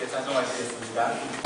함께 찬송하시겠습니다.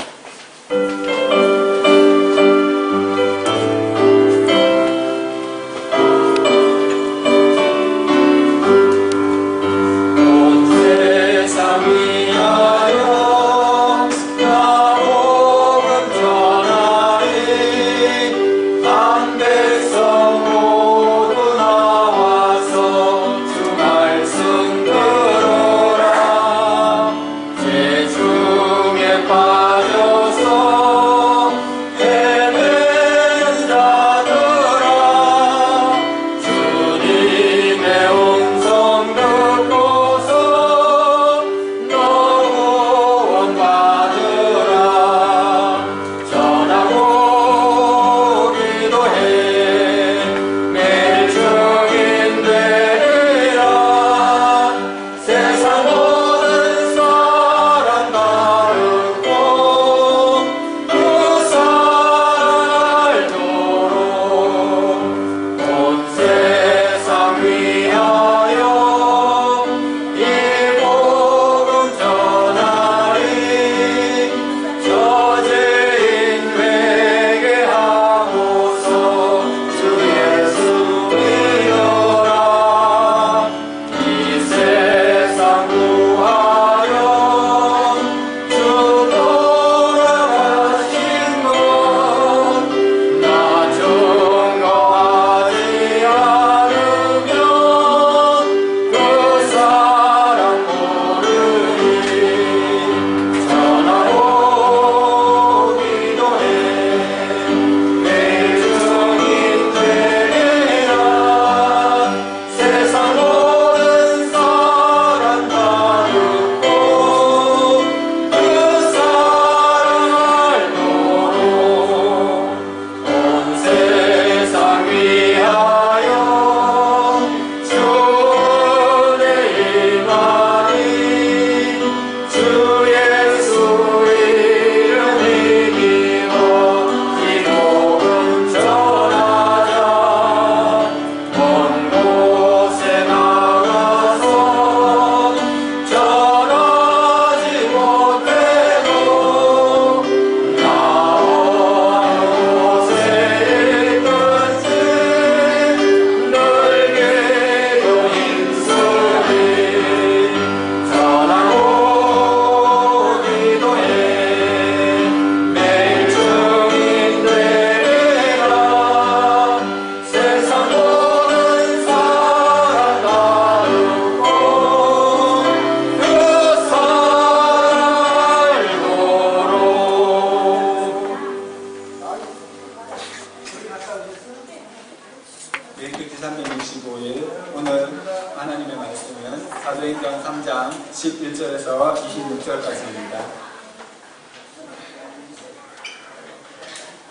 일주기 365일 오늘 하나님의 말씀은 사도행전 3장 11절에서 26절까지입니다.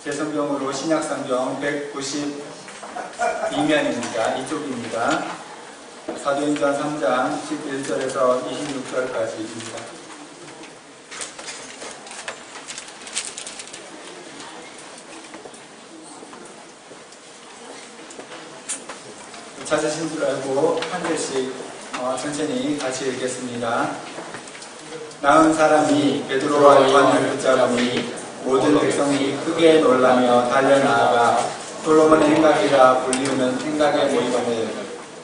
제 성경으로 신약성경 192면입니다. 이쪽입니다. 사도행전 3장 11절에서 26절까지입니다. 찾으신 줄 알고 한 절씩 천천히 같이 읽겠습니다. 나은 사람이 베드로와 요한을 붙잡으니 모든 백성이 크게 놀라며 달려나아가 솔로몬의 행각이라 불리우는 행각에 모이거늘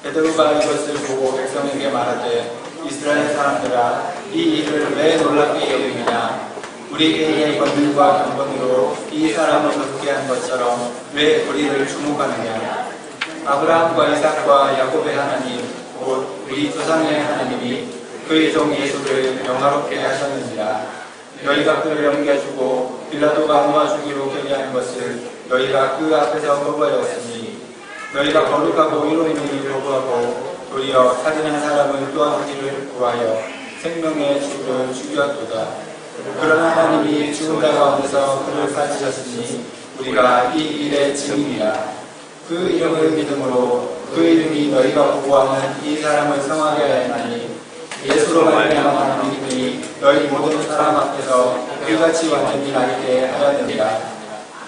베드로가 이것을 보고 백성에게 말하되 이스라엘 사람들아 이 일을 왜 놀랍게 여기느냐 우리에게 권능과 경건으로 이 사람을 어떻게 한 것처럼 왜 우리를 주목하느냐 아브라함과 이삭과 야곱의 하나님 곧 우리 조상의 하나님이 그의 종 예수를 영화롭게 하셨느니라. 너희가 그를 넘겨주고 빌라도가 놓아주기로 결의한 것을 너희가 그 앞에서 거부하였으니 너희가 거룩하고 의로운 일을 거부하고 도리어 살인한 사람을 도와주기를 구하여 생명의 주를 죽였도다. 그러나 하나님이 죽은 자 가운데서 그를 살리셨으니 우리가 이 일의 증인이라. 그 이름을 믿음으로 그 이름이 너희가 보고하는 이 사람을 성하게 하였나니 예수로 말미암아 믿음이 너희 모든 사람 앞에서 그같이 완전히 나게 하였느니라.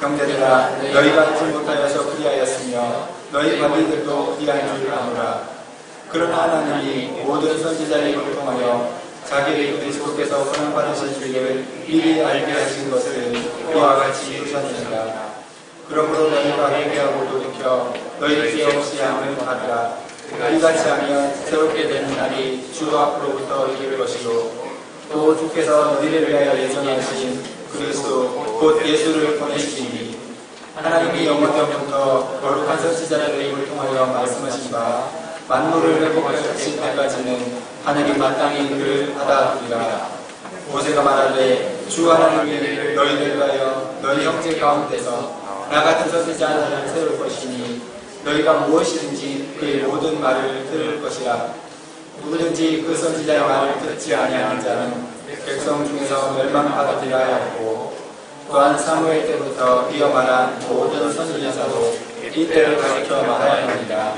형제들아 너희가 알지 못하여서 그리하였으며 너희 관리들도 그리한 줄 아노라. 그러나 하나님이 모든 선지자를 통하여 자기를 그리스도께서 고난받으실 줄을 미리 알게 하신 것을 이와 같이 이루셨느니라. 그러므로 너희가 회개하고 돌이켜 너희 죄 없이 함을 받으라. 이같이 하면 새롭게 되는 날이 주 앞으로부터 이를 것이요 또 주께서 너희를 위하여 예정하신 그리스도 곧 예수를 보내시니 하나님이 영원전부터 거룩한 선지자들의 입을 통하여 말씀하신 바 만물을 회복하실 때까지는 하늘이 마땅히 그를 받아들이라. 모세가 말하되 주 하나님이 너희를 위하여 너희 형제 가운데서 나 같은 선지자 하나를 세울 것이니 너희가 무엇이든지 그의 모든 말을 들을 것이라. 누구든지 그 선지자의 말을 듣지 아니하는 자는 백성 중에서 멸망받으리라 하였고 또한 사무엘 때부터 이어 말한 모든 선지자도 이때를 가리켜 말하였느니라.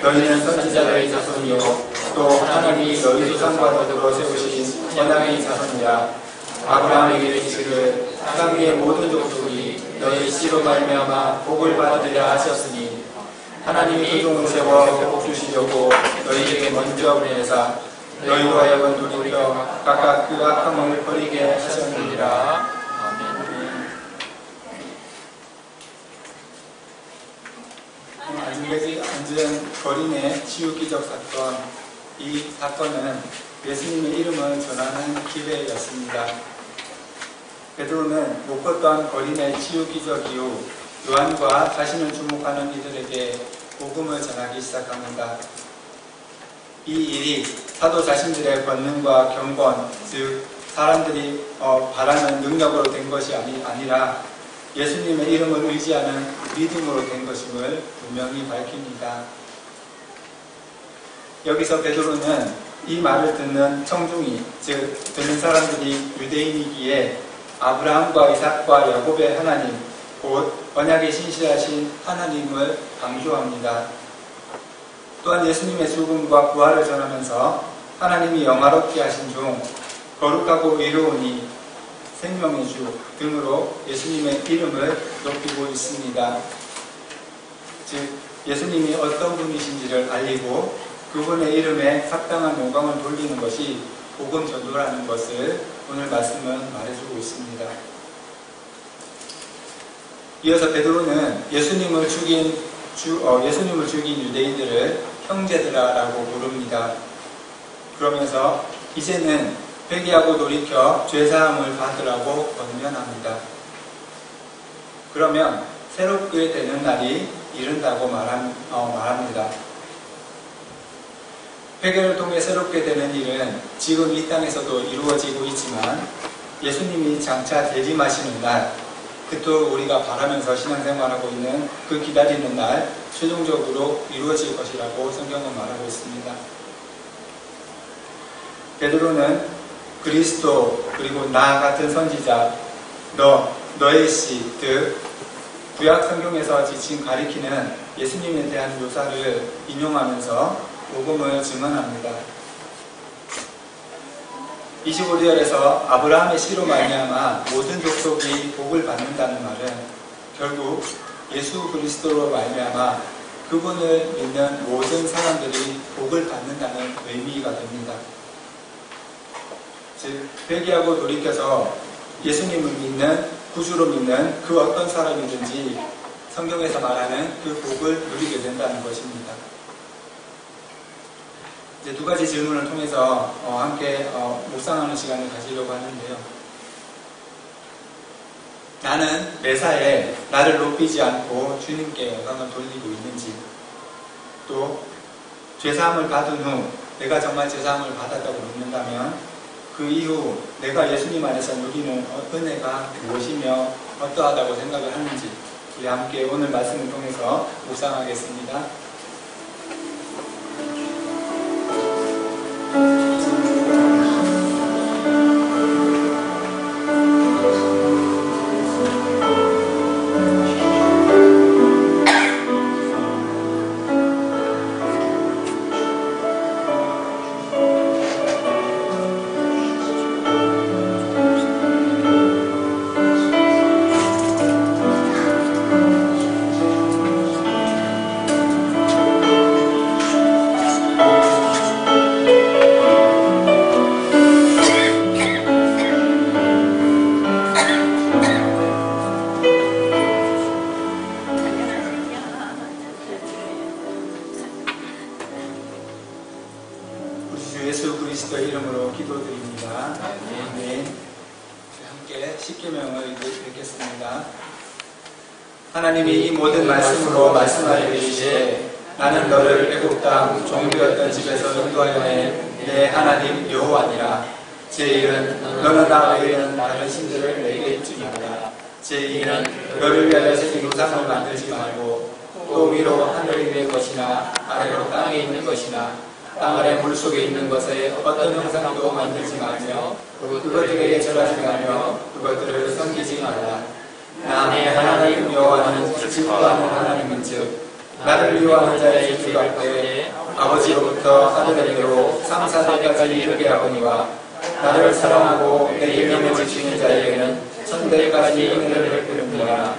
너희는 선지자들의 자손이요 또 하나님이 너희 조상과 더불어 세우신 언약의 자손이라. 아브라함에게 이르시기를 땅 위의 모든 족속이 너희 씨로 말미암아 복을 받으리라 하셨으니 하나님이 그 종을 세워 복 주시려고 너희에게 먼저 보내사 너희로 하여금 돌이켜 각각 그 악함을 버리게 하셨느니라. 안전 거린의 치유 기적 사건, 이 사건은 예수님의 이름을 전하는 기회였습니다. 베드로는 못 걷던 거린의 치유 기적 이후 요한과 자신을 주목하는 이들에게 복음을 전하기 시작합니다. 이 일이 사도 자신들의 권능과 경건, 즉 사람들이 바라는 능력으로 된 것이 아니라 예수님의 이름을 의지하는 믿음으로 된 것임을 분명히 밝힙니다. 여기서 베드로는 이 말을 듣는 청중이, 즉 듣는 사람들이 유대인이기에 아브라함과 이삭과 야곱의 하나님, 곧 언약에 신실하신 하나님을 강조합니다. 또한 예수님의 죽음과 부활을 전하면서 하나님이 영화롭게 하신 중 거룩하고 의로우니 생명의 주 등으로 예수님의 이름을 높이고 있습니다. 즉 예수님이 어떤 분이신지를 알리고 그분의 이름에 합당한 영광을 돌리는 것이 복음 전도라는 것을 오늘 말씀은 말해주고 있습니다. 이어서 베드로는 예수님을 죽인 유대인들을 형제들아라고 부릅니다. 그러면서 이제는 회개하고 돌이켜 죄사함을 받으라고 권면합니다. 그러면 새롭게 되는 날이 이른다고 말합니다. 회개를 통해 새롭게 되는 일은 지금 이 땅에서도 이루어지고 있지만 예수님이 장차 재림하시는 날, 그토록 우리가 바라면서 신앙생활하고 있는 그 기다리는 날 최종적으로 이루어질 것이라고 성경은 말하고 있습니다. 베드로는 그리스도 그리고 나 같은 선지자, 너의 씨, 즉 구약 성경에서 지칭 가리키는 예수님에 대한 묘사를 인용하면서 복음을 증언합니다. 25절에서 아브라함의 씨로 말미암아 모든 족속이 복을 받는다는 말은 결국 예수 그리스도로 말미암아 그분을 믿는 모든 사람들이 복을 받는다는 의미가 됩니다. 즉 회개하고 돌이켜서 예수님을 믿는, 구주로 믿는 그 어떤 사람이든지 성경에서 말하는 그 복을 누리게 된다는 것입니다. 이제 두 가지 질문을 통해서 함께 묵상하는 시간을 가지려고 하는데요. 나는 매사에 나를 높이지 않고 주님께 영광을 돌리고 있는지, 또 죄사함을 받은 후 내가 정말 죄사함을 받았다고 믿는다면 그 이후 내가 예수님 안에서 누리는 은혜가 무엇이며 어떠하다고 생각을 하는지 우리 함께 오늘 말씀을 통해서 묵상하겠습니다. 함께 십계명을 읽겠습니다. 하나님이 이 모든 말씀으로 말씀하여 이르시되 나는 너를 애굽 땅 종되었던 집에서 인도하여 내 하나님 여호와니라. 제1은 너는 나 외에는 다른 신들을 내게 입지 말라. 제2는 너를 위하여 새긴 우상을 만들지 말고 또 위로 하늘 위의 것이나 아래로 땅에 있는 것이나 땅 아래 물속에 있는 것에 어떤 형상도 만들지 말며 그것들에게 절하지 말며 그것들을 섬기지 말라. 나의 하나님 여호와는 질투하는 하나님인즉 나를 미워하는 자의 질투할 때에 아버지로부터 아들에게로 3,4대까지 이르게 하거니와 나를 사랑하고 내 이름을 지키는 자에게는 1,000대까지 은혜를 베푸느니라.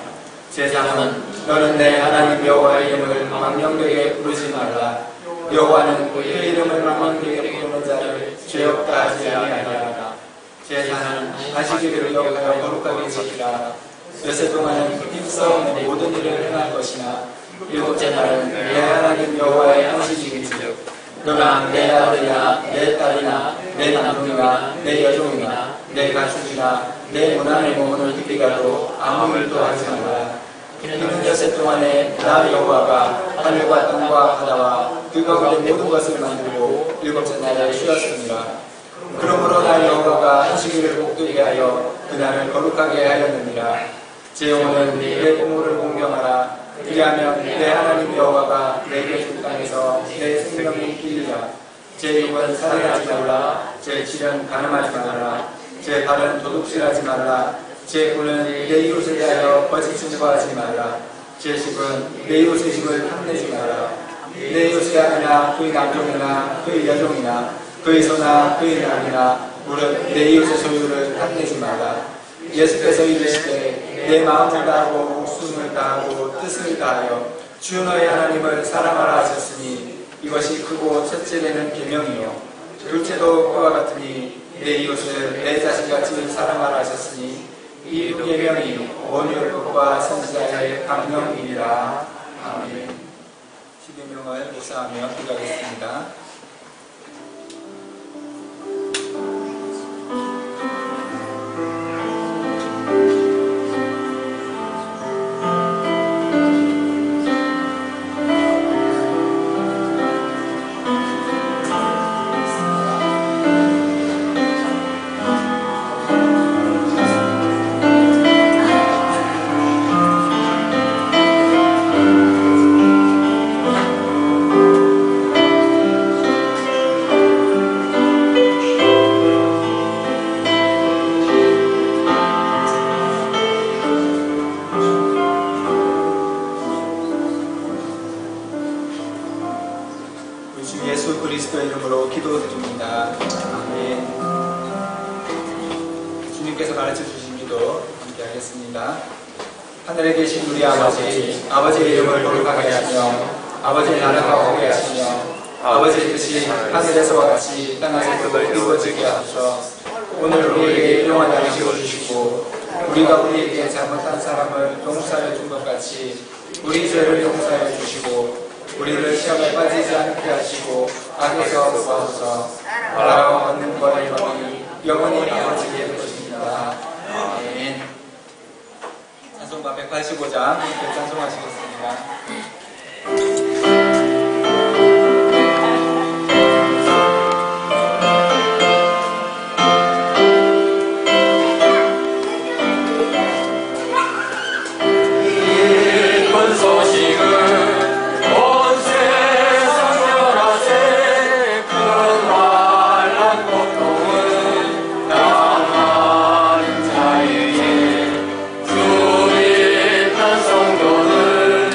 제3은 너는 내 하나님 여호와의 이름을 망령되게 부르지 말라. 여호와는 그 이름을 망령되게 부르는 자를 죄 없다 하지 아니하리라. 제4는 안식일을 여호와의 거룩하게 지키라. 엿새 동안은 힘써 내 모든 일을 행할 것이나 일곱째 날은 내 하나님 여호와의 안식일이즉 너나 내 아들이나 내 딸이나 내 남종이나 내 여종이나 내 가축이나 내 문안의 몸을 깊이 가도 아무 일도 하지 말라. 이는 엿새 동안에 나 여호와가 하늘과 땅과 바다와 그 가운데 모든 것을 만들고 일곱째 날에 쉬었습니다. 그러므로 나 여호와가 안식일을 복되게 하여 그날을 거룩하게 하였느니라. 제5는 내 부모를 공경하라. 그리하면 내 하나님 여호와가 내게 준 땅에서 내 생명이 길리라. 제6은 살인하지 말라. 제7은 간음하지 말라. 제8은 도둑질하지 말라. 제9는 내 이웃에 대하여 거짓 증거하지 말라. 제10은 내 이웃의 집을 탐내지 말라. 내 이웃의 아내나 그의 남종이나 그의 여종이나 그의 소나 그의 낙이나 무릇 내 이웃의 소유를 탐내지 말라. 예수께서 이르시되 내 마음을 다하고 목숨을 다하고 뜻을 다하여 주 너의 하나님을 사랑하라 하셨으니 이것이 크고 첫째 되는 계명이요 둘째도 그와 같으니 내 이웃을 내 자신같이 사랑하라 하셨으니 이 계명이 온 율법과 선지자의 강령이니라. 아멘. 12명을 묵상하며 기도하겠습니다. 예수 그리스도의 이름으로 기도드립니다. 아멘. 주님께서 가르쳐 주신 기도 함께 하겠습니다. 하늘에 계신 우리 아버지, 아버지의 이름을 거룩하게 하시며 아버지의 나라가 오게 하시며 아버지의 뜻이 하늘에서와 같이 땅에서도 이루어지게 하소서. 오늘 우리에게 일용할 양식을 주시고 우리가 우리에게 잘못한 사람을 용서해 준 것 같이 우리 죄를 용서해 주시고 우리를 시험에 빠지지 않게 하시고 악에서 구하소서. 나라와 권능과 영광이 영원히 아버지께 것입니다. 아멘. 찬송가 185장 함께 찬송하시겠습니다. 성도는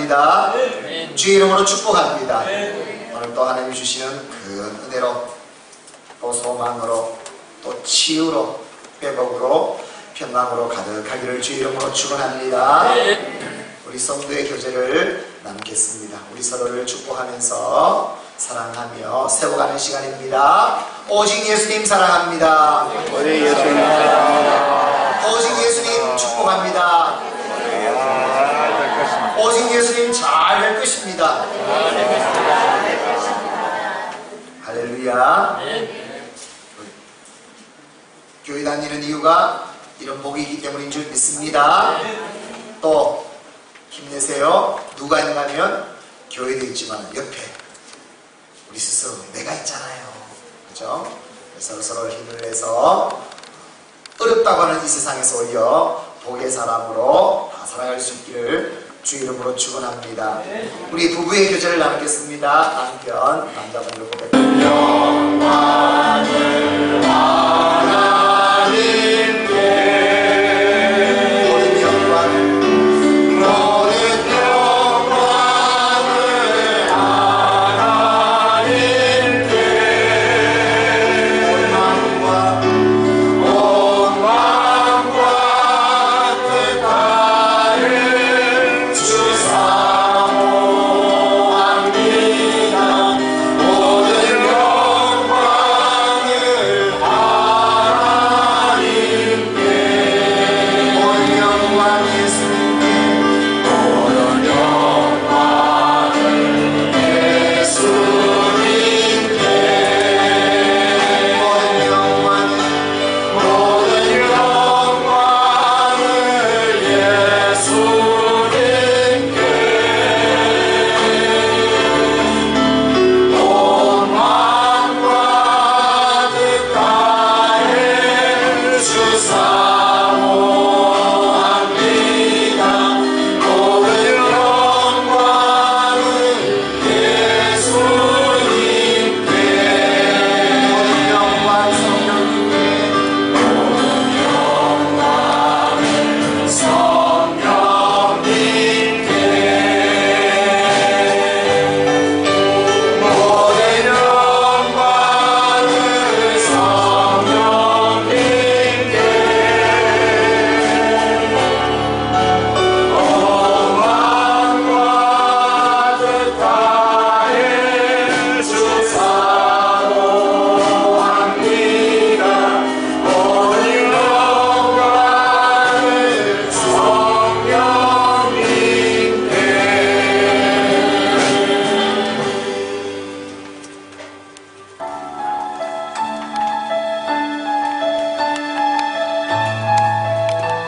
축복합니다. 주의 이름으로 축복합니다. 오늘 또 하나님이 주시는 그 은혜로 또 소망으로 또 치유로 회복으로 평강으로 가득하기를 주의 이름으로 축원합니다. 우리 성도의 교제를 나누겠습니다. 우리 서로를 축복하면서 사랑하며 세워가는 시간입니다. 오직 예수님 사랑합니다. 오직 예수님 사랑합니다. 오직 예수님 축복합니다. 오직 예수님 잘 될 것입니다. 할렐루야. 교회 다니는 이유가 이런 복이기 때문인 줄 믿습니다. 또 힘내세요. 누가 있냐면 교회도 있지만 옆에 우리 스스로 내가 있잖아요. 그죠? 그래서 서로 힘을 내서 어렵다고 하는 이 세상에서 오히려 복의 사람으로 다 살아갈 수 있기를 주 이름으로 축원합니다. 우리 부부의 교제를 나누겠습니다. 남편, 남자분들 고백. 영광을 하나님께 모든 영광을 하나님께 온 마음과 뜻하에 주사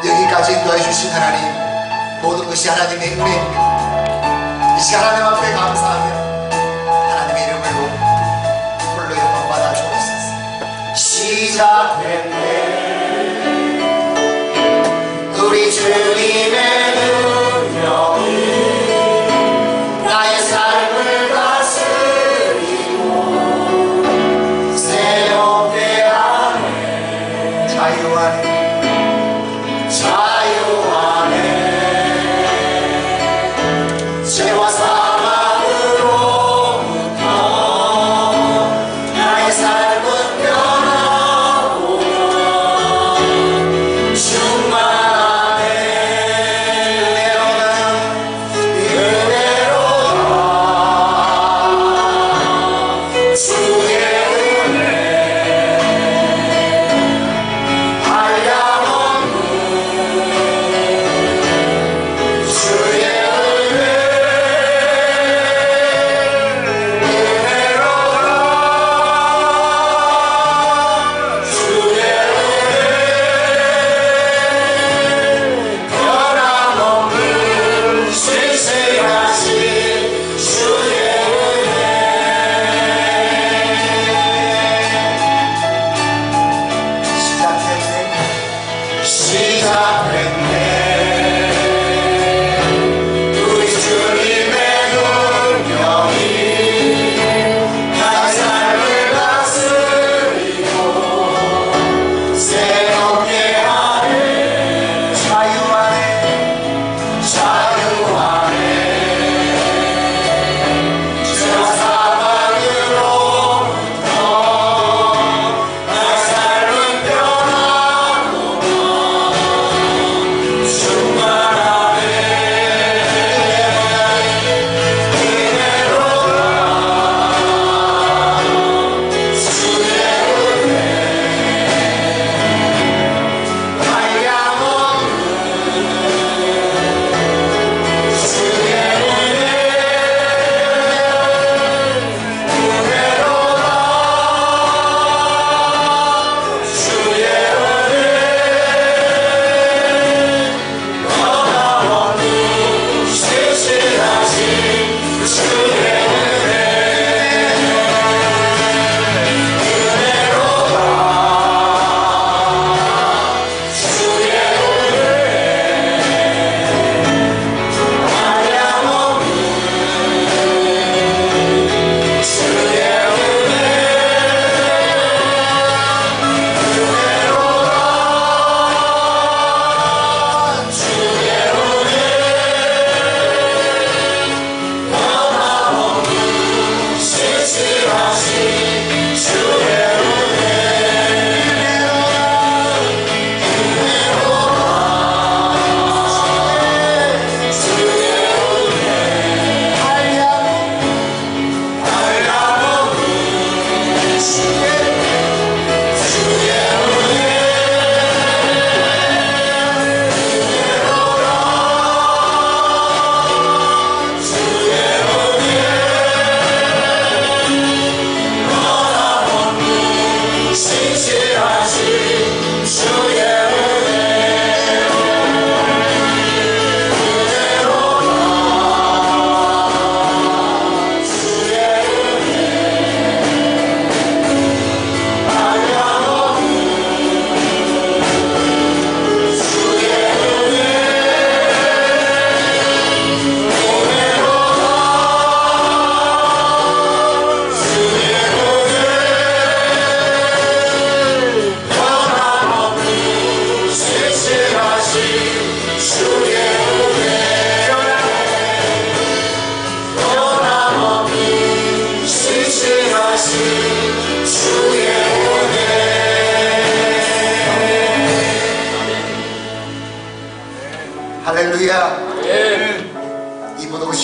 여기까지 인도해 주신 하나님, 모든 것이 하나님의 은혜입니다. 이 시간 하나님 앞에 감사하며 하나님의 이름을 홀로 영광받아 주옵소서. 시작됐네 우리 주님의 능력이 나의 삶을 다스리고 새롭게 하네. 자유 안에 죄와 사망으로부터 나의 삶은 변하고 충만하네. 은혜로다 주의 은혜 한량없는 주의 은혜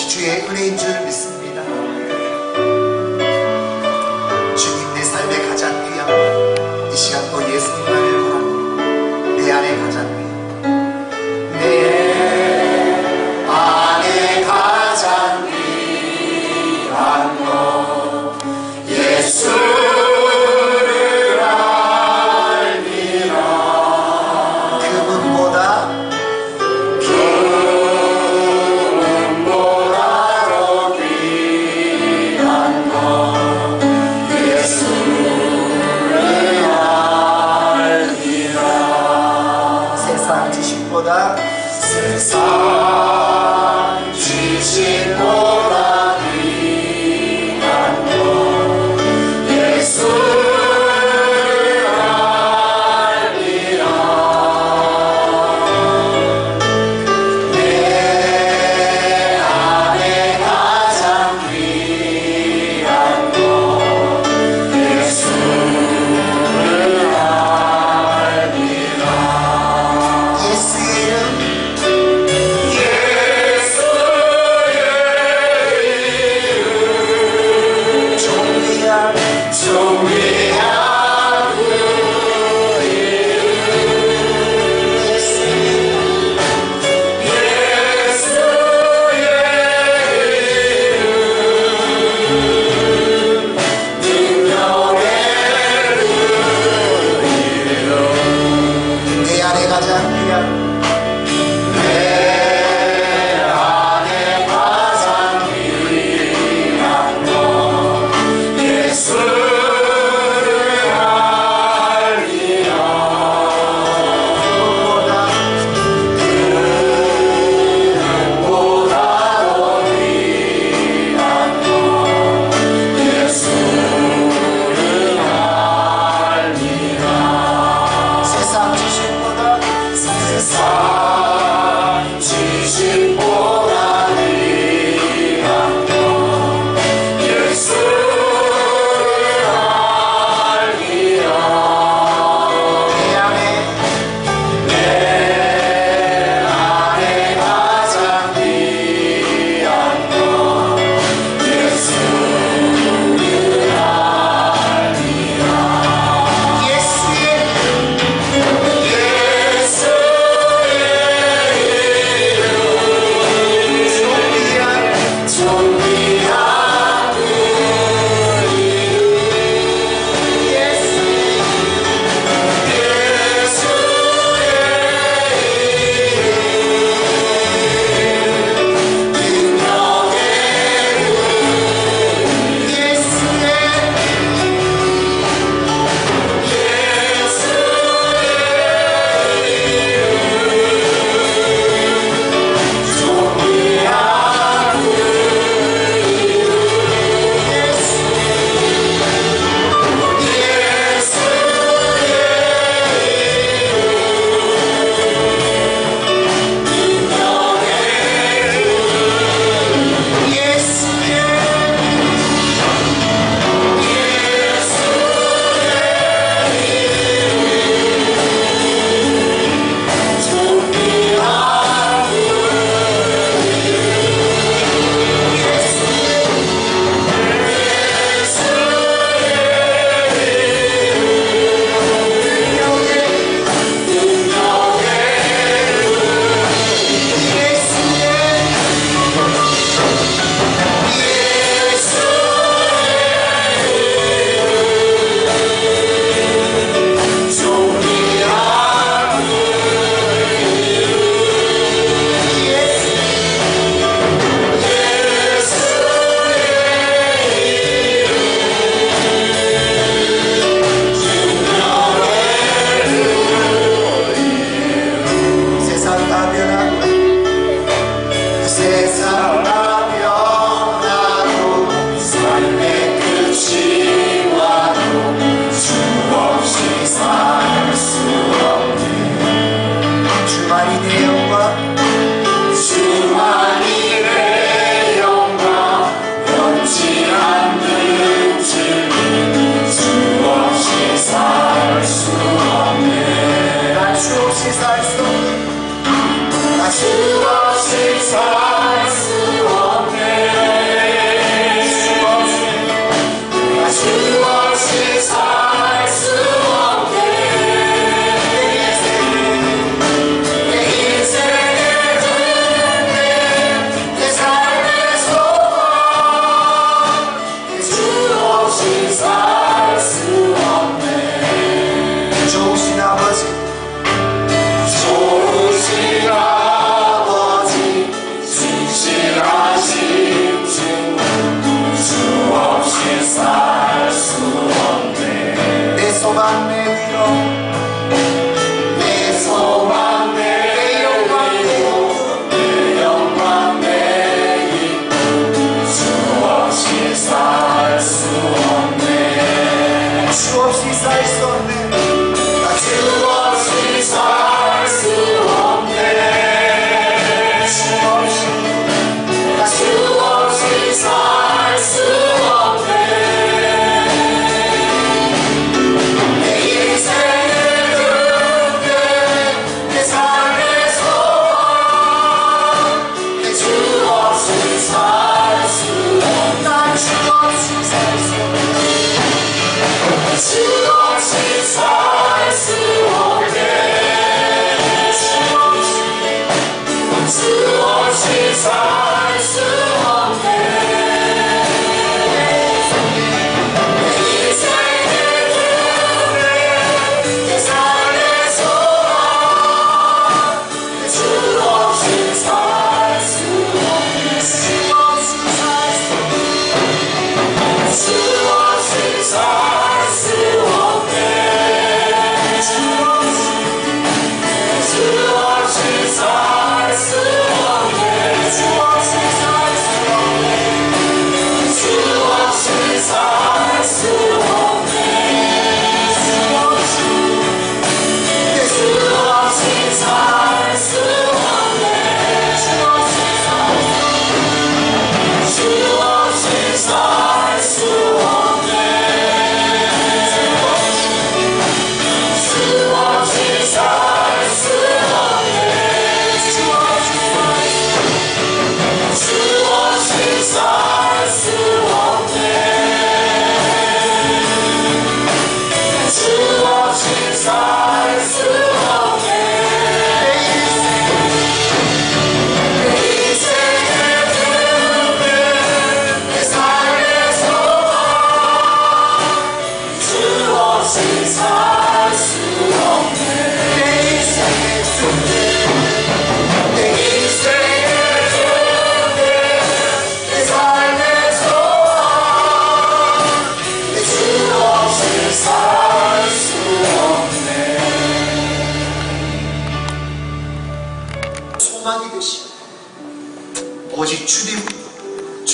그것이 주의 은혜인 줄 믿습니다. 주님 내 삶의 가장 귀한 이 시간도 예수님만을 바랍니다. 내 안에 가장 귀한 내 안에 가장 귀한 것 예수를 알미라. 그분보다 더 귀한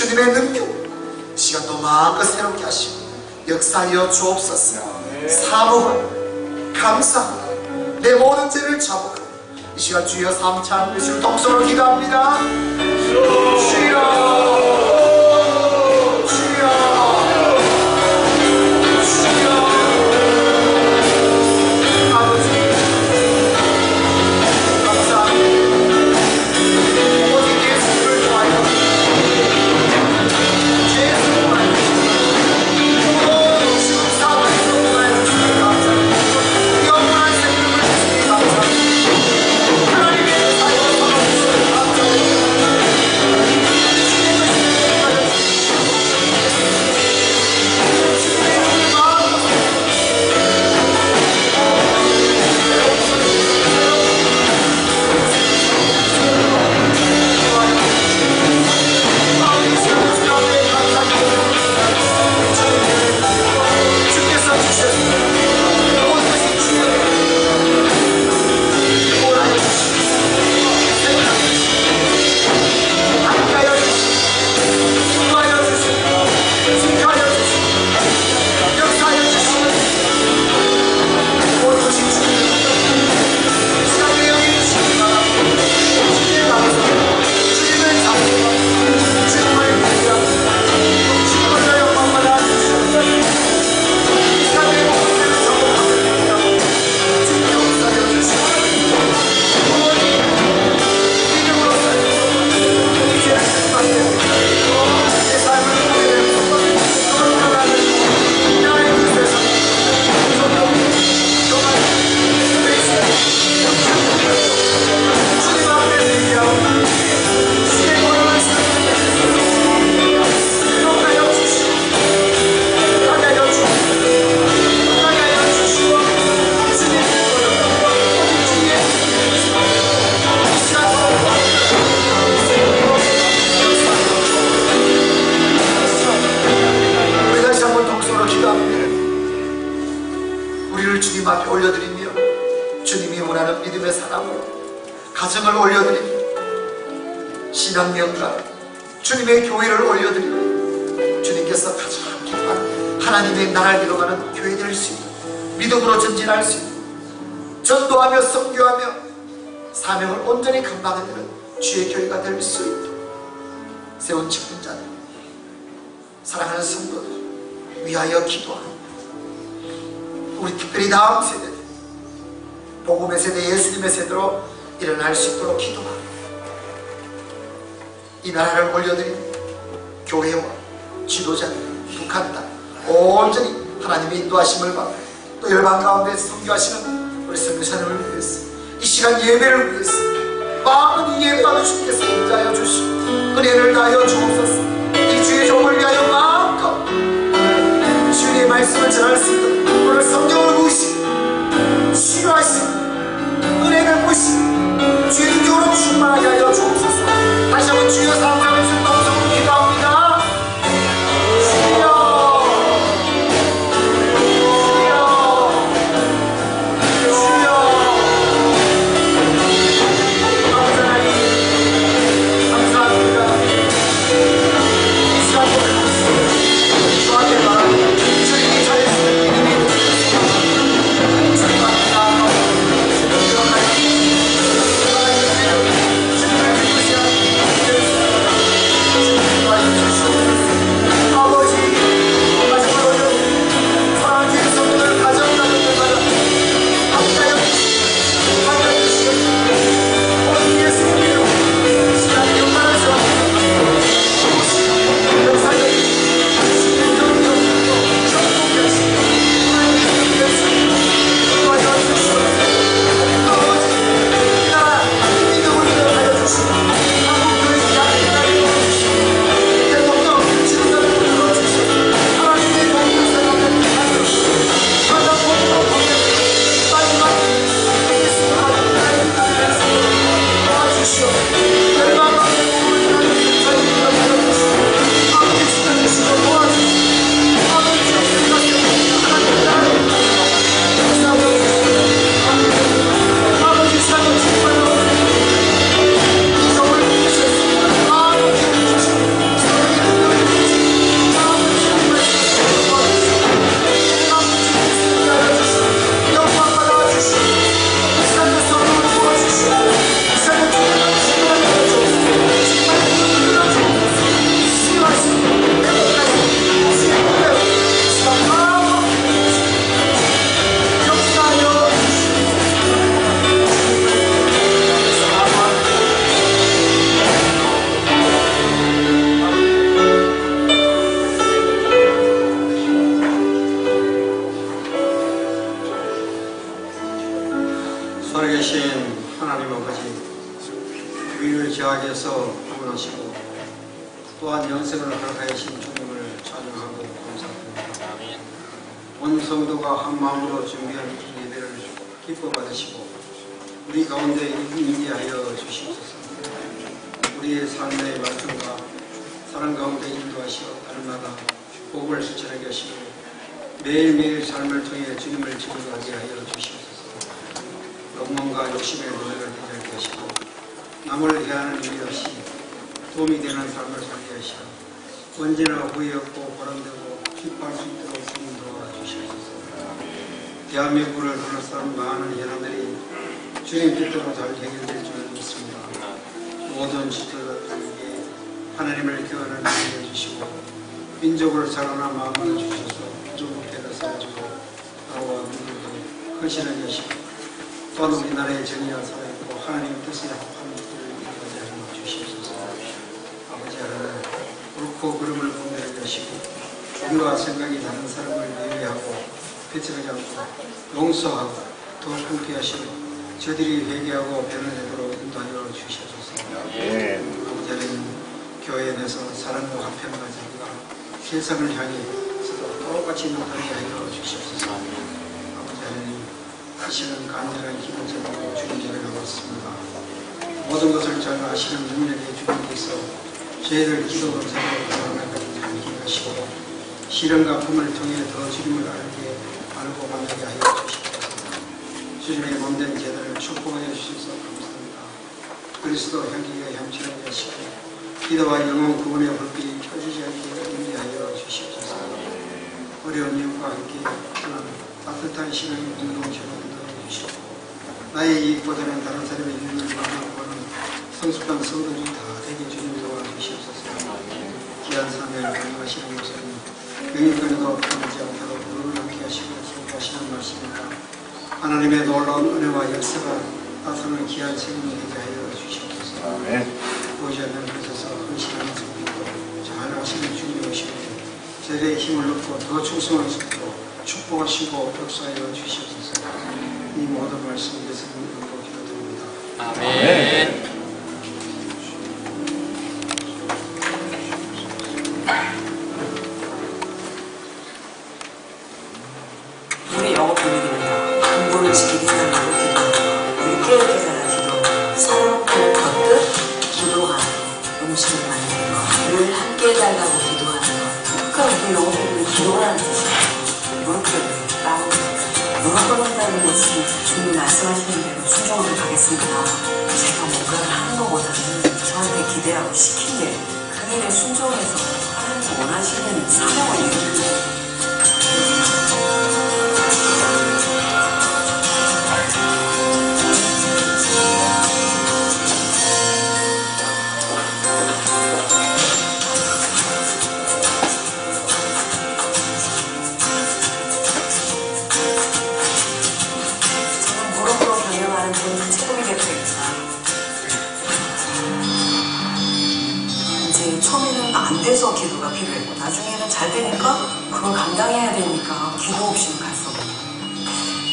주님의 능력 이 시간 또 마음껏 새롭게 하시고 역사하여 주옵소서. 사모하고 감사하고 내 모든 죄를 자복하고 이 시간 주여 삼창 주시고 동서로 기도합니다. 주여 주님 앞에 올려드리며 주님이 원하는 믿음의 사랑으로 가정을 올려드리며 신앙명과 주님의 교회를 올려드리며 주님께서 가장 기뻐하는 하나님의 나라를 이루어가는 교회 될 수 있는 믿음으로 전진할 수 있는 전도하며 선교하며 사명을 온전히 감당하는 주의 교회가 될 수 있도록 세운 직분자들 사랑하는 성도들 위하여 기도합니다. 우리 특별히 다음 세대 복음의 세대 예수님의 세대로 일어날 수 있도록 기도합니다. 이 나라를 올려드린 교회와 지도자들 북한 땅 온전히 하나님의 인도하심을 받고 또 열방 가운데 선교하시는 우리 선교사님을 위해서 이 시간 예배를 위해서 마음은 이해 받으 주님께서 인자하여 주시고 은혜를 다하여 주옵소서. 이 주의 종을 위하여 마음껏 주의 말씀을 전할 수 있도록 오늘 성경을 보시고 치료하시고 은혜를 보시고 주의 능력으로 충만하게 하여 주옵소서. 다시 한번 주여 사랑하는 주 동성으로 기도합니다. 주여 감사합니다. 위해서 구원하시고 또한 영생을 허락하신 주님을 찬양하고 감사드립니다. 온 성도가 한 마음으로 준비한 이 예배를 기뻐 받으시고 우리 가운데 임재하여 주시옵소서. 우리의 삶의 말씀과 사랑 가운데 인도하시어 날마다 복을 실천하게 하시고 매일매일 삶을 통해 주님을 증거하게 하여 주시옵소서. 욕망과 욕심의 노래를 해결하게 하시고 남을 해하는 일이 없이 도움이 되는 삶을 살게 하시고 언제나 후회 없고 보람되고 기뻐할 수 있도록 주님 도와주시옵소서. 대한민국을 둘러싼 많은 현안들이 주님 뜻대로 잘 해결될 줄 믿습니다. 모든 지도자들에게 하나님을 기원하는 은혜 주시고 민족을 사랑하는 마음을 주셔서 부족국회를 세워주고 나와 민족을 헌신하게 하시고 또한 우리나라의 정의와 살아있고 하나님의 뜻에 합한 일을 이루어지게 하여 주시옵소서. 아버지 하나님 옳고 그름을 분별하게 하시고 꿈과 생각이 다른 사람을 예외하고 배척하지 않고 용서하고 더 함께 하시고 저들이 회개하고 변화되도록 인도하여 주시옵소서. 아버지 하나님 교회 내에서 사랑과 화평과 자비가 세상을 향해 서로 똑같이 나타나게 하여 주시옵소서. 아버지 하나님 하시는 간절한 기도 제목으로 주님 전에 나왔습니다. 모든 것을 잘 아시는 능력의 주님께서 죄를 기도로 제대로 돌아가게 하시고 시련과 품을 통해 더 주님을 알고 만나게 하여 주시옵소서. 주님의 몸된 제단을 축복하여 주셔서 감사합니다. 그리스도 향기가 향취하게 하시고 기도와 영혼 구원의 불빛이 켜지지 않게 인도하여 주시옵소서. 어려운 이웃과 함께 하는 따뜻한 시간이 공동체로 인도하여 주시고 나의 이익보다는 다른 사람의 유익을 바라보는 성숙한 성도들이 다 되게 주님 도와주시옵소서. 귀한 사명을 감당하시는 목사님 영인권에도 풀리지 않도록 눈을 함께 하시고 성공하시는 말씀입니다. 하나님의 놀라운 은혜와 역사가 나타나는 귀한 생명이 되게 하여 주시옵소서. 보이지 않는 곳에서 헌신하는 성도도 잘 아시는 주님이 오시고 제대의 힘을 얻고 더 충성할 수 있도록 축복하시고 역사하여 주시옵소서. 이 모든 말씀 예수님 이름으로 기도드립니다. 아멘. 우리 영어 분위기입니다. 근본을 지키기 달라고 기도합니다. 우리 깨닫게 달라고 기도합니다. 사랑을 걷듯 기도하는 음식을 만드는 것, 늘 함께 해달라고 기도하는 것. 그러니까 우리 영어 분위기는 기도하는 뜻이에요. 무릎 꿇는 땅. 무릎 꿇는다는 것은 주님이 말씀하시는 대로 순종으로 가겠습니다. 제가 뭔가를 하는 것보다는 저한테 기대하고 시킨 일, 그 일에 순종해서 하나님 원하시는 사명을 이루는 것. 안 돼서 기도가 필요했고 나중에는 잘 되니까 그걸 감당해야 되니까 기도 없이는 갈 수 없고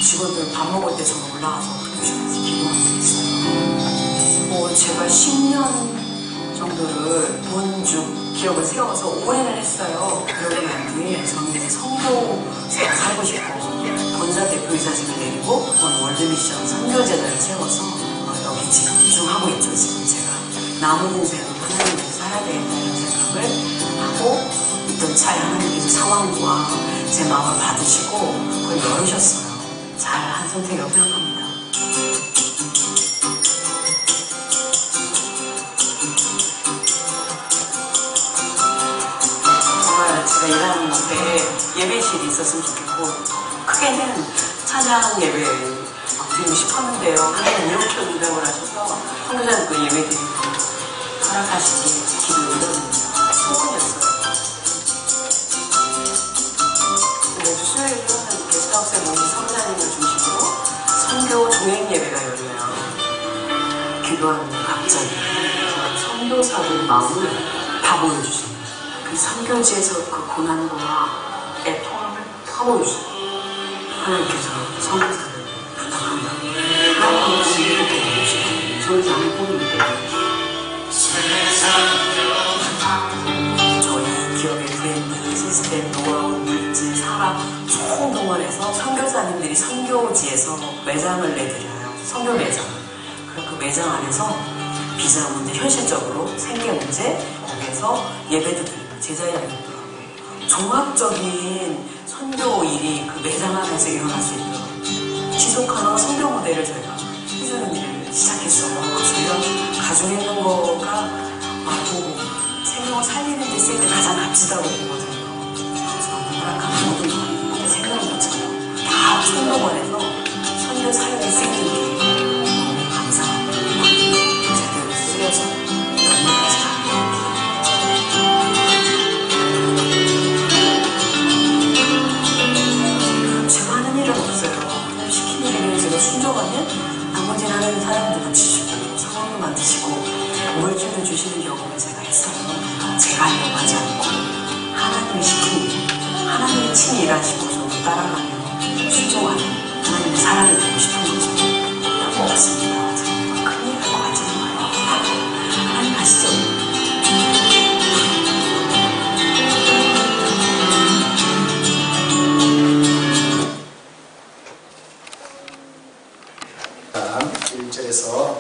직원들 밥 먹을 때 저는 올라가서 그러시면서 기도할 수 있어요. 제가 10년 정도를 본죽 기업을 세워서 오래를 했어요. 그러고 난 뒤에 저는 선교사가 살고 싶고 본사 대표이사직을 내리고 월드미션 선교재단을 세워서 여기 집중하고 있죠. 지금 제가 남은 인생은 하나님 위해서 살아야 되겠다는 생각을 하고 있던 차에 하나님께서 상황과 제 마음을 받으시고 그걸 열으셨어요. 잘한 선택이라고 생각합니다. 정말 제가 일하는 곳에 예배실이 있었으면 좋겠고 크게는 찬양 예배 드리고 싶었는데요. 하나님 이렇게 응답을 하셔서 선교사님도 예배 드리고 허락하시지 기도 올려드립니다. 소원이었어요. 매주 수요일은 게스트하우스에 모인 선교사님을 중심으로 선교 종행 예배가 열려요. 기도하는 갑자기 선교사들의 마음을 다 보여주세요. 그 선교지에서 그 고난과 애통함을 다 보여주세요. 하나님께서 선교사를 부탁합니다. 하나님께서 이렇게 해주시고 저희 장을 보이는데 저희 기업의 브랜드, 시스템, 노하우, 물질, 사람 총동원해서 선교사님들이 선교지에서 매장을 내드려요. 선교 매장. 그리고 그 매장 안에서 비자 문제, 현실적으로 생계 문제, 거기에서 예배도 드리고 제자예배도 하고 종합적인 선교 일이 그 매장 안에서 일어날 수 있도록 지속하는 선교 무대를 저희가 해주는 일을 시작했어요. 저희가 가정에 있는 거가 보고 생명을 살리는 데 쓸 때 가장 값지다고 보거든요. 저는 허락한 모든 생각인 것처럼 다 총동원해서 선교 사역에 쓰이는 게 너무 감사하고 제대로 쓰여서 연락까지 가고 제가 하는 일은 없어요. 그냥 시키는 일을 제가 순종하면 나머지는 하는 사람도 붙이시고 상황도 만드시고 우월주를 주시는 경험을 제가 했어요. 제가 하려고 하지 않고 하나님이 시킨 일, 하나님이 친히 일하시고 저도 따라가며 순종하는 하나님의 사람이 되고 싶은 거죠. 딴거 없습니다. 저는 큰일 할 것 같지 않아요. 하나님 가시죠. 다음 1절에서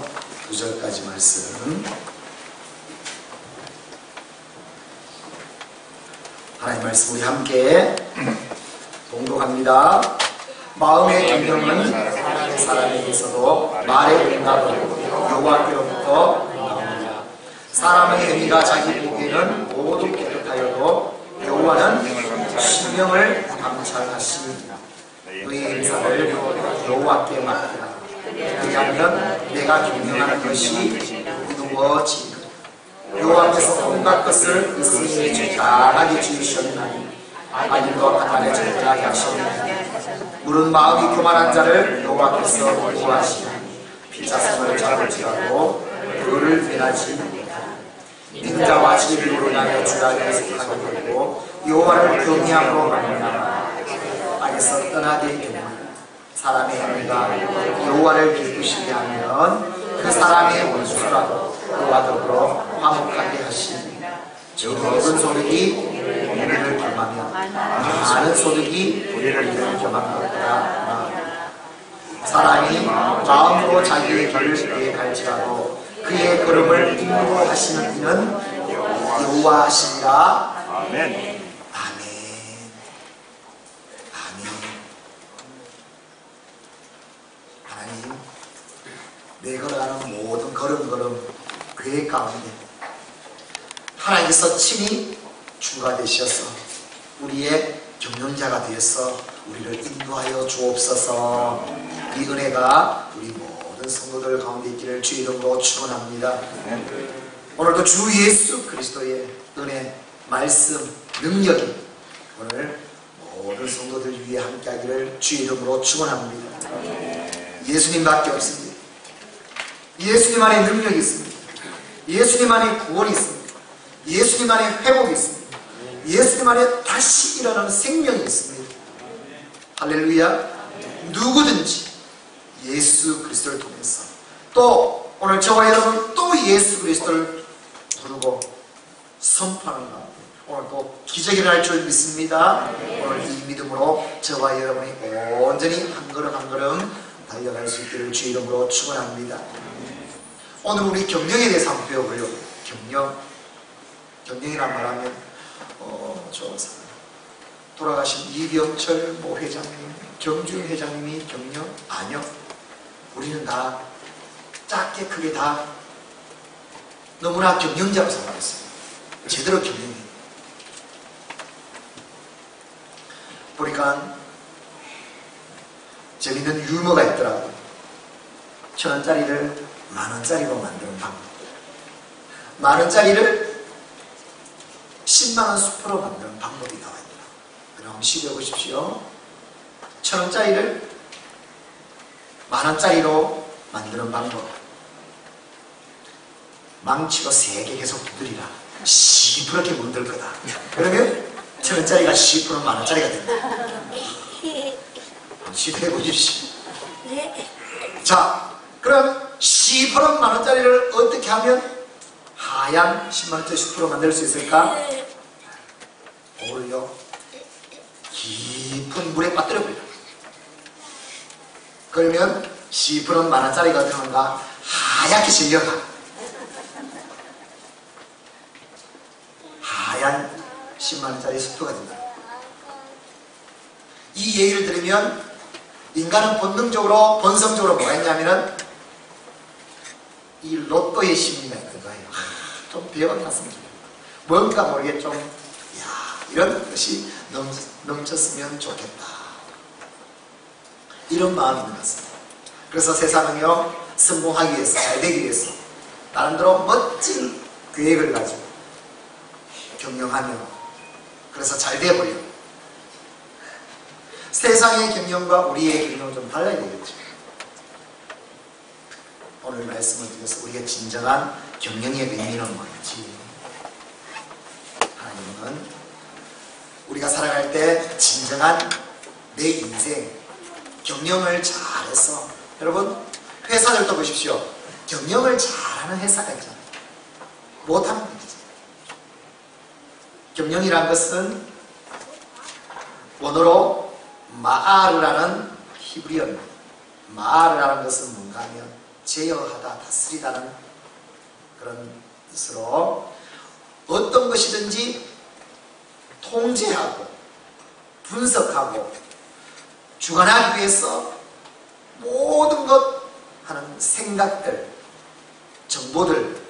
9절까지 말씀. 하나님 말씀 우리 함께 봉독합니다. 마음의 경영은 하나님의 사람에게서도 말의 응답은 여호와께로부터 나옵니다. 사람의 행위가 자기 보기에는 모두 깨끗하여도 여호와는 심령을 감찰하십니다. 너희 행사를 여호와께 맡기라. 왜냐하면 내가 경영하는 것이 이루어지리라. 여호와께서 온갖 것을 으스스히 잘하게 지으셨나니 아님도 하나님의 절대하게 하시나니 물은 마음이 교만한 자를 여호와께서 보호하시나니 피자성을 잡을지라도 그를 변하지 못하라. 믿는 자와 진리로 인하여 주를 계속하게 되고 여호와를 경외함으로 말미암아 악에서 떠나게 되는 사람의 행위가 여호와를 기쁘시게 하면 그 사람의 원수라도 그와 더불어 화목하게 하시니 적은 소득이 우리를 겸하며 많은 소득이 우리를 겸하노라. 사람이 마음으로 자기의 길을 위해 갈지라도 그의 걸음을 인도하시는 이는 여호와시니라. 아멘. 하나님, 내 걸어가는 모든 걸음걸음 그 가운데 하나님께서 친히 주가 되셔서 우리의 경영자가 되어서 우리를 인도하여 주옵소서. 이 은혜가 우리 모든 성도들 가운데 있기를 주 이름으로 축원합니다. 오늘도 주 예수 그리스도의 은혜, 말씀, 능력이 오늘 모든 성도들 위해 함께하기를 주 이름으로 축원합니다. 예수님밖에 없습니다. 예수님 안에 능력이 있습니다. 예수님 안에 구원이 있습니다. 예수님 안에 회복이 있습니다. 예수님 안에 다시 일어나는 생명이 있습니다. 할렐루야. 누구든지 예수 그리스도를 통해서 또 오늘 저와 여러분 또 예수 그리스도를 부르고 선포하는 가운데 오늘 또 기적이 일어날 줄 믿습니다. 오늘 이 믿음으로 저와 여러분이 온전히 한 걸음 한 걸음 달려갈 수 있기를 주 이름으로 축원합니다. 오늘 우리 경영에 대해서 한번 배워보려고. 경영이란 말하면 돌아가신 이병철 모 회장님, 경준 회장님이 경영? 아니요. 우리는 다 작게 크게 다 너무나 경영자로 살아왔어요. 제대로 경영해. 보니까 재밌는 유머가 있더라고요. 1,000원짜리를 10,000원짜리로 만드는 방법. 10,000원짜리를 10만원 수프로 만드는 방법이 나와 있다. 그럼 한번 시도해 보십시오. 1,000원짜리를 10,000원짜리로 만드는 방법. 망치로 3개 계속 두드리라. 시퍼렇게 물들 거다. 그러면 1,000원짜리가 10%는 10,000원짜리가 된다. 시도해 보십시오. 자, 그럼 10%는 10,000원짜리를 어떻게 하면 하얀 10만원짜리 숲으로 만들 수 있을까? 볼을요 깊은 물에 빠뜨려 버려. 그러면 10은 만원짜리가 되는가 하얗게 질려가. 하얀 10만원짜리 숲가 된다. 이 얘기를 들으면 인간은 본능적으로 본성적으로 뭐가 있냐면은 이 로또의 심리가 있는 거예요. 좀 배워놨으면 좋겠다. 뭔가 모르게 좀 이런 것이 넘쳤으면 좋겠다. 이런 마음이 있는 것 같습니다. 그래서 세상은요 성공하기 위해서 잘되기 위해서 나름대로 멋진 계획을 가지고 경영하며 그래서 잘 되어버려. 세상의 경영과 우리의 경영은 좀 달라야 되겠죠. 오늘 말씀을 드려서 우리가 진정한 경영의 의미는 뭔지, 하나님은 우리가 살아갈 때 진정한 내 인생 경영을 잘해서, 여러분 회사들도 보십시오. 경영을 잘하는 회사가 있잖아요. 못하는 게 있잖아요. 경영이란 것은 원어로 마아르라는 히브리어입니다. 마아르라는 것은 뭔가 하면 제어하다, 다스리다는 그런 뜻으로 어떤 것이든지 통제하고 분석하고 주관하기 위해서 모든 것 하는 생각들, 정보들,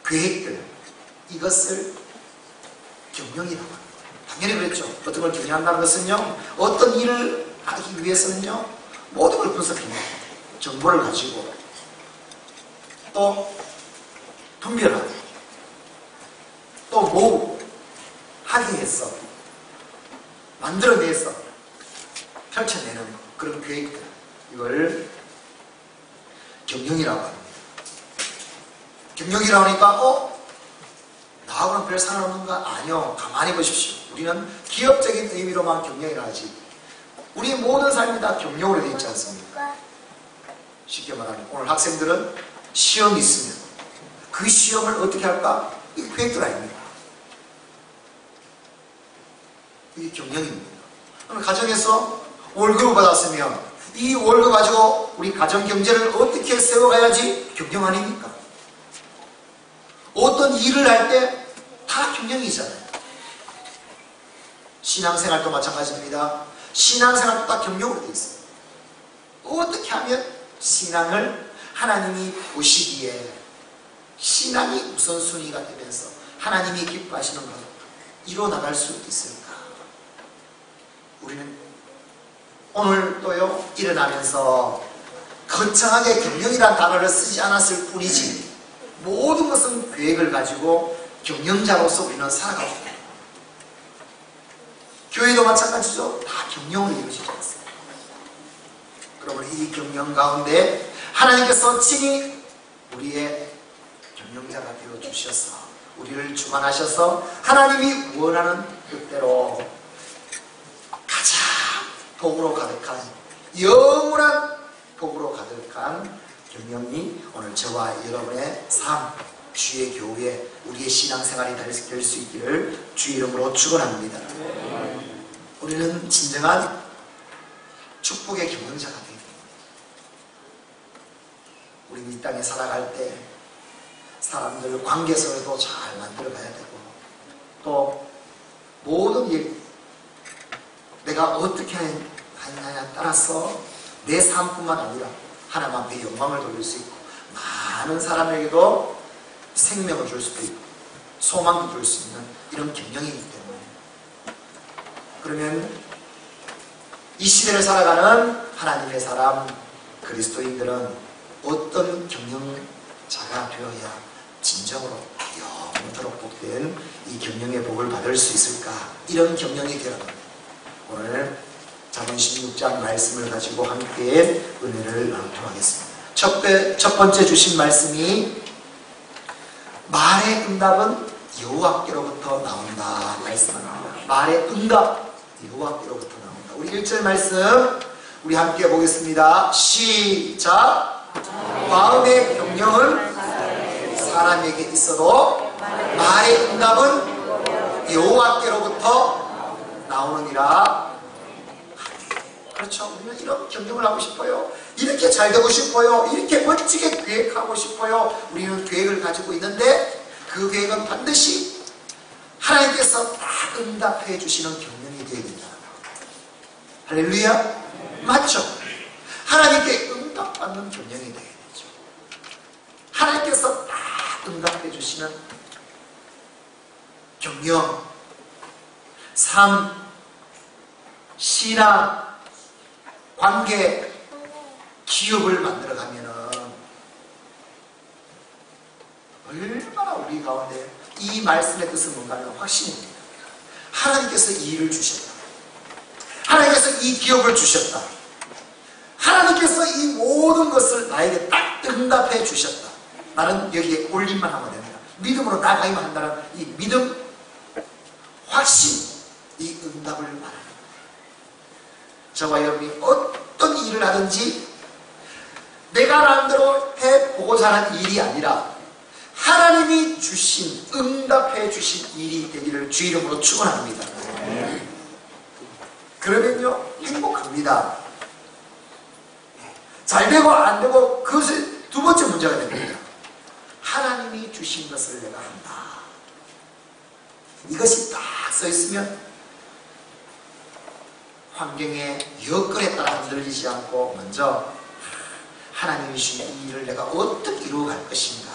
계획들, 이것을 경영이라고 합니다. 당연히 그랬죠. 어떤 걸 경영한다는 것은요, 어떤 일을 하기 위해서는요, 모든 걸 분석합니다. 정보를 가지고 또 분별하고 또 모으고 하기 위해서 만들어내서 펼쳐내는 그런 계획들, 이걸 경영이라고 합니다. 경영이라고 하니까 나하고는 별 상관없는가? 아니요. 가만히 보십시오. 우리는 기업적인 의미로만 경영이라 하지 우리 모든 삶이 다 경영으로 되어 있지 않습니까? 쉽게 말하면 오늘 학생들은 시험이 있으면 그 시험을 어떻게 할까? 이게 계획들 아닙니까? 이게 경영입니다. 오늘 가정에서 월급을 받았으면 이 월급 가지고 우리 가정 경제를 어떻게 세워가야지 경영 아닙니까? 어떤 일을 할 때 다 경영이잖아요. 신앙생활도 마찬가지입니다. 신앙생활도 다 경영으로 되어 있어요. 어떻게 하면 신앙을 하나님이 보시기에 신앙이 우선순위가 되면서 하나님이 기뻐하시는 것을 이뤄나갈 수 있을까? 우리는 오늘도요 일어나면서 거창하게 경영이라는 단어를 쓰지 않았을 뿐이지 모든 것은 계획을 가지고 경영자로서 우리는 살아가고 있습니다. 교회도 마찬가지죠. 다 경영으로 이루어지지 않습니다. 그러면 이 경영 가운데 하나님께서 친히 우리의 경영자가 되어 주셔서 우리를 주관하셔서 하나님이 원하는 뜻대로 가장 복으로 가득한 영원한 복으로 가득한 경영이 오늘 저와 여러분의 삶, 주의 교회, 우리의 신앙생활이 될 수 있기를 주의 이름으로 축원합니다. 우리는 진정한 축복의 경영자가 되게 됩니다. 우리는 이 땅에 살아갈 때 사람들 관계성도 잘 만들어가야 되고 또 모든 일 내가 어떻게 하느냐에 따라서 내 삶뿐만 아니라 하나님 앞에 영광을 돌릴 수 있고 많은 사람에게도 생명을 줄 수도 있고 소망도 줄 수 있는 이런 경영이기 때문에 그러면 이 시대를 살아가는 하나님의 사람 그리스도인들은 어떤 경영자가 되어야 진정으로 영원토록 복된 이 경영의 복을 받을 수 있을까? 이런 경영이 되어야 합니다. 오늘 잠언 16장 말씀을 가지고 함께 은혜를 나누도록 하겠습니다. 첫 번째 주신 말씀이 말의 응답은 여호와께로부터 나온다 말씀합니다. 말의 응답 여호와께로부터 나온다. 우리 1절 말씀 우리 함께 보겠습니다. 시작. 마음의 경영은 사람에게 있어도 말의 응답은 여호와께로부터 나오느니라. 그렇죠. 우리는 이런 경영을 하고 싶어요. 이렇게 잘 되고 싶어요. 이렇게 멋지게 계획하고 싶어요. 우리는 계획을 가지고 있는데 그 계획은 반드시 하나님께서 다 응답해 주시는 경영이 되어야 된다. 할렐루야. 맞죠? 하나님께 응답받는 경영이 되어야 되죠. 하나님께서 다 응답해 주시는 경영, 삶, 신앙, 관계, 기업을 만들어가면은 얼마나 우리 가운데 이 말씀의 뜻은 뭔가 하면 확신입니다. 하나님께서 이 일을 주셨다. 하나님께서 이 기업을 주셨다. 하나님께서 이 모든 것을 나에게 딱 응답해 주셨다. 나는 여기에 올림만 하면 됩니다. 믿음으로 나가기만 한다는 이 믿음, 확신, 이 응답을 말하는 거예요. 저와 여러분이 어떤 일을 하든지 내가 나름대로 해보고자 하는 일이 아니라 하나님이 주신, 응답해 주신 일이 되기를 주 이름으로 축원합니다. 그러면요 행복합니다. 잘 되고 안 되고 그것이 두 번째 문제가 됩니다. 하나님이 주신 것을 내가 한다. 이것이 딱 써있으면 환경의 여건에 따라 흔들리지 않고 먼저 하나님이 주신 이 일을 내가 어떻게 이루어갈 것인가,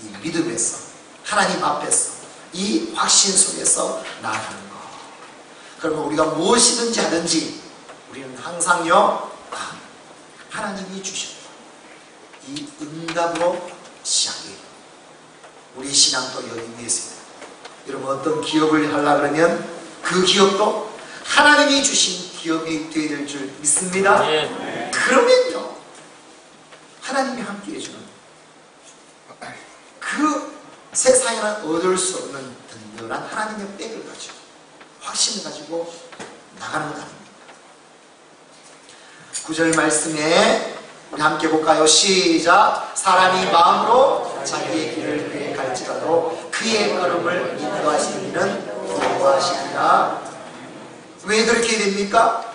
이 믿음에서 하나님 앞에서 이 확신 속에서 나아가는 것. 그러면 우리가 무엇이든지 하든지 우리는 항상요 하나님이 주셨다. 이 응답으로 시작해요. 우리 신앙도 여기 위에 있습니다. 여러분 어떤 기업을 하려고 그러면 그 기업도 하나님이 주신 기업이 되어야 될 줄 믿습니다. 그러면요 하나님이 함께 해주는 그 세상에는 얻을 수 없는 든든한 하나님의 백을 가지고 확신을 가지고 나가는 것 아닙니다. 9절 말씀에 우리 함께 볼까요? 시작. 사람이 마음으로 자기의 길을 계획할지라도 그의 걸음을 인도하시는 이는 여호와시니라. 왜 그렇게 됩니까?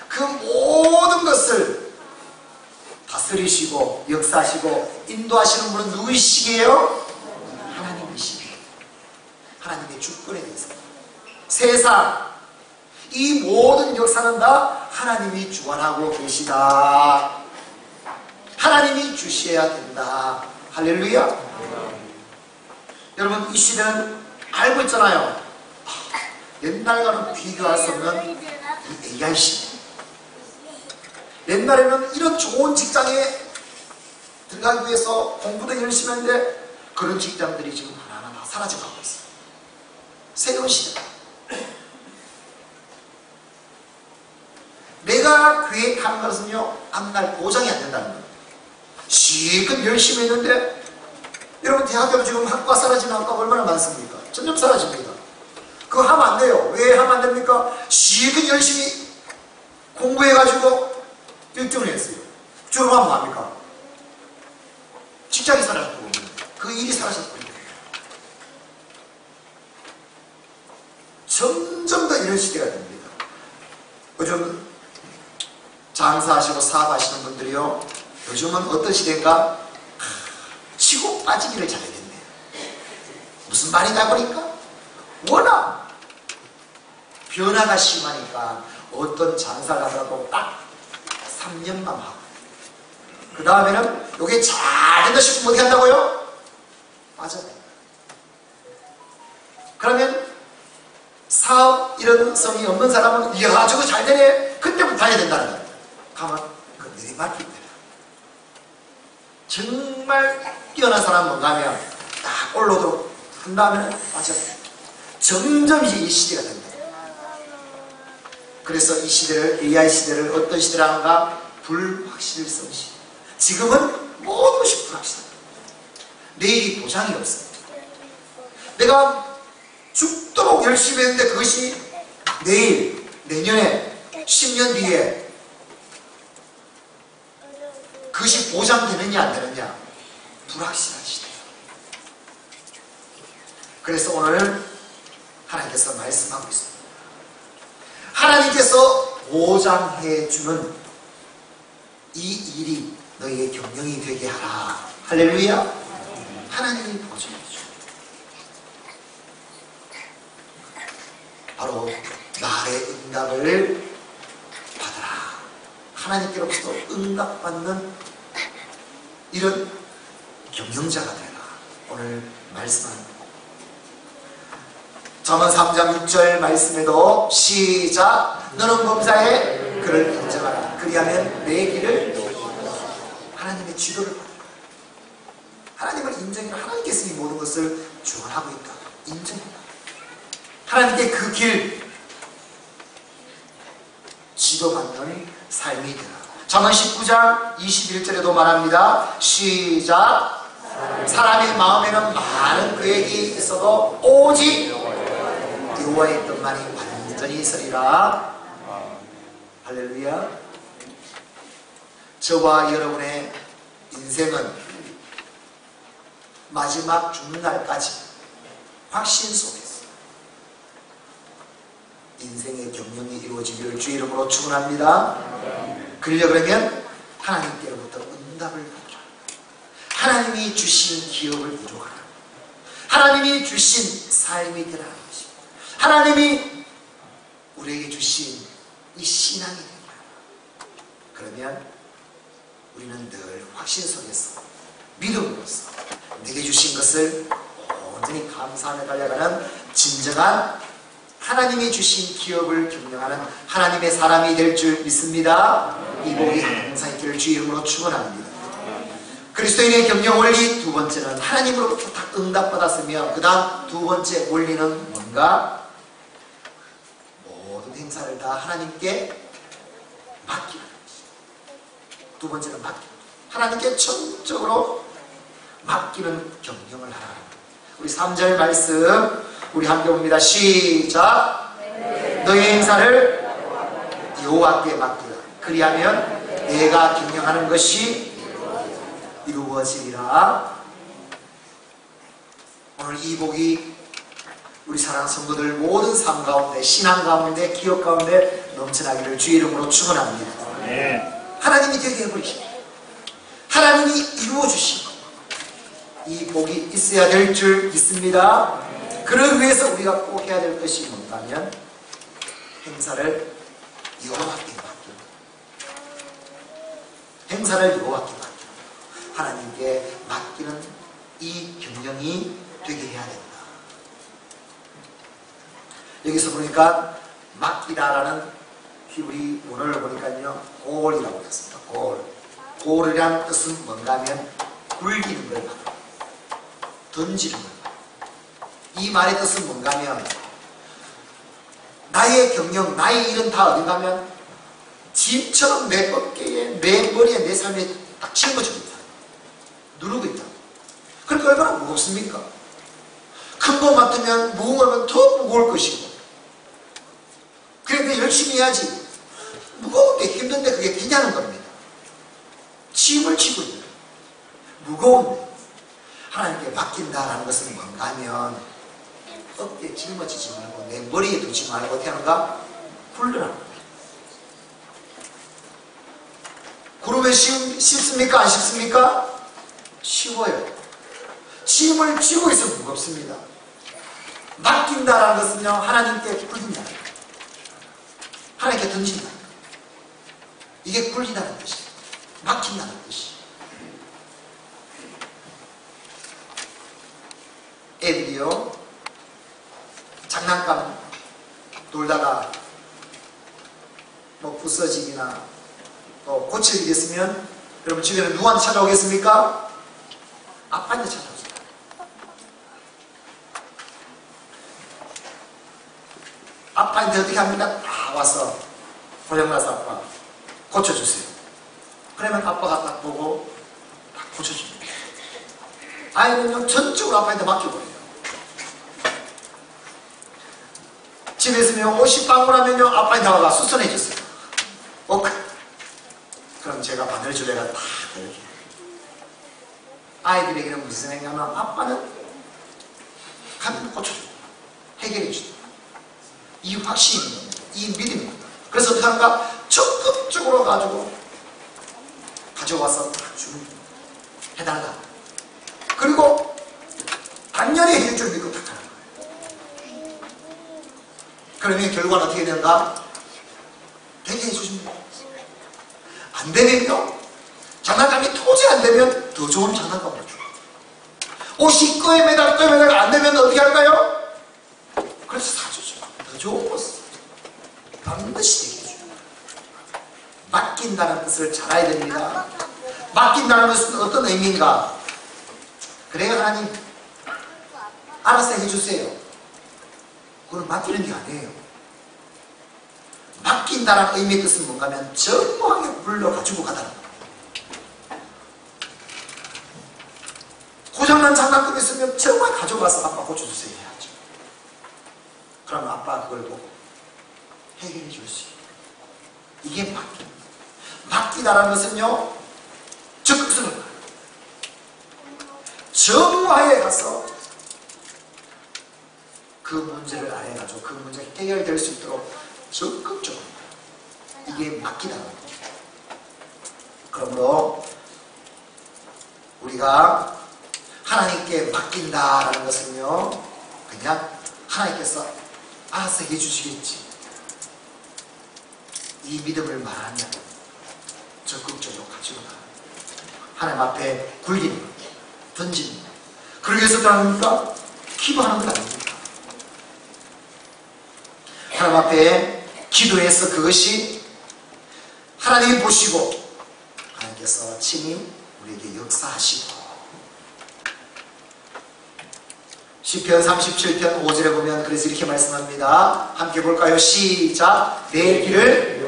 그 모든 것을 다스리시고 역사하시고 인도하시는 분은 누구이시게요? 하나님이시게요. 하나님의 주권에 대해서 세상 이 모든 역사는 다 하나님이 주관하고 계시다. 하나님이 주셔야 된다. 할렐루야. 여러분 이 시대는 알고 있잖아요. 옛날과는 비교할 수 없는 이 AI 시대. 옛날에는 이런 좋은 직장에 들어가기 위해서 공부도 열심히 했는데 그런 직장들이 지금 하나하나 다 사라져가고 있어요. 새로운 시대. 내가 계획하는 것은요 앞날 보장이 안 된다는 거예요. 실컷 열심히 했는데 여러분 대학교로 지금 학과 사라지는 학과가 얼마나 많습니까? 점점 사라집니다. 그거 하면 안 돼요. 왜 하면 안 됩니까? 실컷 열심히 공부해가지고 1등을 했어요. 졸업하면 뭐합니까? 직장이 사라졌고 그 일이 사라졌거든요. 점점 더 이런 시대가 됩니다. 요즘 장사하시고 사업하시는 분들이요 요즘은 어떤 시대인가? 치고 빠지기를 잘해야겠네요. 무슨 말이냐 보니까 워낙 변화가 심하니까 어떤 장사를 하더라도 딱 3년만 하고 그 다음에는 이게 잘 된다 싶으면 어떻게 한다고요? 빠져요. 그러면 사업 이런 성이 없는 사람은 이야 저거 잘 되네 그때부터 해야 된다는 거예요. 가만 그 내리막입니다. 정말 뛰어난 사람 뭔가 하면 딱 올라오도록 한 다음에 빠져요. 점점 이제 이 시대가 된다. 그래서 이 시대를 AI 시대를 어떤 시대라는가? 불확실성 시대. 지금은 모든 것이 불확실합니다. 내일이 보장이 없습니다. 내가 죽도록 열심히 했는데 그것이 내일, 내년에, 10년 뒤에 그것이 보장되느냐 안 되느냐 불확실한 시대예요. 그래서 오늘 하나님께서 말씀하고 있습니다. 하나님께서 보장해 주는 이 일이 너희의 경영이 되게 하라. 할렐루야. 하나님이 보장해 주는 바로 나의 응답을 받아라. 하나님께로부터 응답받는 이런 경영자가 되라. 오늘 말씀합니다. 잠언 3장 6절 말씀에도 시작. 너는 범사에 그를 인정하라. 그리하면 내 길을 하나님의 지도를 받으라. 하나님을 인정해라. 하나님께서 이 모든 것을 주관하고 있다. 인정해라. 하나님께 그 길 지도받는 삶이 되라. 잠언 19장 21절에도 말합니다. 시작. 사람의 마음에는 많은 계획이 있어도 오직 여호와의 뜻만이 완전히 있으리라. 할렐루야. 저와 여러분의 인생은 마지막 죽는 날까지 확신 속에서 인생의 경영이 이루어지기를 주의 이름으로 축원합니다. 그러려면 하나님께로부터 응답을 받으라. 하나님이 주신 기업을 이루어라. 하나님이 주신 삶이 되라 하는 것입니다. 하나님이 우리에게 주신 이 신앙이 되라. 그러면 우리는 늘 확신 속에서 믿음으로써 내게 주신 것을 온전히 감사하며 달려가는 진정한 하나님이 주신 기업을 경영하는 하나님의 사람이 될 줄 믿습니다. 이 복이 항상 있기를 주의 이름으로 축원합니다. 그리스도인의 경영 원리 두 번째는 하나님으로부터 다 응답받았으며 그 다음 두 번째 원리는 뭔가? 모든 행사를 다 하나님께 맡기는 것입니다. 두 번째는 맡기는 하나님께 전적으로 맡기는 경영을 하라. 우리 3절 말씀 우리 함께 봅니다. 시작. 너의 행사를 여호와께 맡기라. 그리하면 내가 경영하는 것이 이루어지리라. 오늘 이 복이 우리 사랑하는 성도들 모든 삶 가운데, 신앙 가운데, 기업 가운데 넘쳐나기를 주의 이름으로 축원합니다. 하나님이 되게 해버리십니다. 하나님이 이루어주신 이 복이 있어야 될 줄 믿습니다. 그러기 위해서 우리가 꼭 해야 될 것이 뭔가면 행사를 여호와께 맡기는, 행사를 여호와께 맡기는, 하나님께 맡기는 이 경영이 되게 해야 된다. 여기서 보니까 맡기다라는 히브리 원어를 보니까요 골이라고 했습니다. 골이란 뜻은 뭔가 하면 굴리는 걸 말합니다. 던지는 걸. 이 말의 뜻은 뭔가 하면 나의 경영, 나의 일은 다 어딘가 하면 짐처럼 내 어깨에, 내 머리에, 내 삶에 딱 짊어지고 있다. 누르고 있다. 그러니까 얼마나 무겁습니까? 큰 거 맡으면 무거운 거면 더 무거울 것이고, 그러니까 열심히 해야지. 무거운데 힘든데 그게 되냐는 겁니다. 짐을 지고 있는 거예요. 무거운데 하나님께 맡긴다라는 것은 뭔가 하면 어깨에 짊어지지 말고 내 머리에 두지 말고 어떻게 하는가? 굴러라는 거예요. 구르면 쉽습니까? 안 쉽습니까? 쉬워요. 짐을 지고 있으면 무겁습니다. 맡긴다라는 것은요 하나님께 굴린다. 하나님께 던진다. 이게 굴린다는 뜻이에요. 맡긴다는 뜻이에요. 애들이요 장난감 놀다가 뭐 부서지기나 또 고칠 일이 있으면 여러분 집에는 누구한테 찾아오겠습니까? 아빠한테 찾아오세요. 아빠한테 어떻게 합니까? 다 와서 고장나서 아빠 고쳐주세요. 그러면 아빠가 딱 보고 딱 고쳐줍니다. 아이는요 전적으로 아빠한테 맡겨버려요. 집에 있으면 옷이 방문하면요 아빠한테 와가 수선해줬어요. 그럼 제가 바늘줄레가 다 이렇게. 아이들에게는 무슨 생각하면 아빠는 하면 고쳐주고 해결해 주고 이 확신이 있는 겁니다. 이 믿음이 있는 겁니다. 그래서 어떻게 하는가? 적극적으로 가져와서 주는 해달라. 그리고 당연히 해줄 줄 믿고 탁하는 거예요. 그러면 결과는 어떻게 되는가? 되게 해주십니다. 안 되면요, 장난감이 도저히 안 되면 더 좋은 장난감을 주고, 옷이 끄에 매달고 안 되면 어떻게 할까요? 그래서 사주죠. 더 좋은 것을 반드시 되게 해줘요. 맡긴다는 뜻을 잘 알아야 됩니다. 맡긴다는 것은 어떤 의미인가? 그래요, 하나님 알아서 해주세요. 그건 맡기는 게 아니에요. 맡긴다는 의미의 뜻은 뭔가 하면 정확하게 불러가지고 가다는 거예요. 고장난 장난감 있으면 정말 가져가서 아빠 고쳐주세요 해야죠. 그러면 아빠가 그걸 보고 해결해 줄 수 있어요. 이게 맡깁니다. 맡기다라는 것은요, 적극적으로 정화에 가서 그 문제를 알아가지고 그 문제가 해결될 수 있도록 적극적으로, 이게 맡기다라는 거예요. 그러므로 우리가 하나님께 맡긴다라는 것은요, 그냥 하나님께서 알아서 해주시겠지, 이 믿음을 말하면 적극적으로 가지고 가 하나님 앞에 굴리는, 던지는, 그러기 위해서 하니까 기도하는 건 아닙니까? 하나님 앞에 기도해서 그것이 하나님이 보시고 하나님께서 친히 우리에게 역사하시고, 시편 37편 5절에 보면 그래서 이렇게 말씀합니다. 함께 볼까요? 시작. 내 길을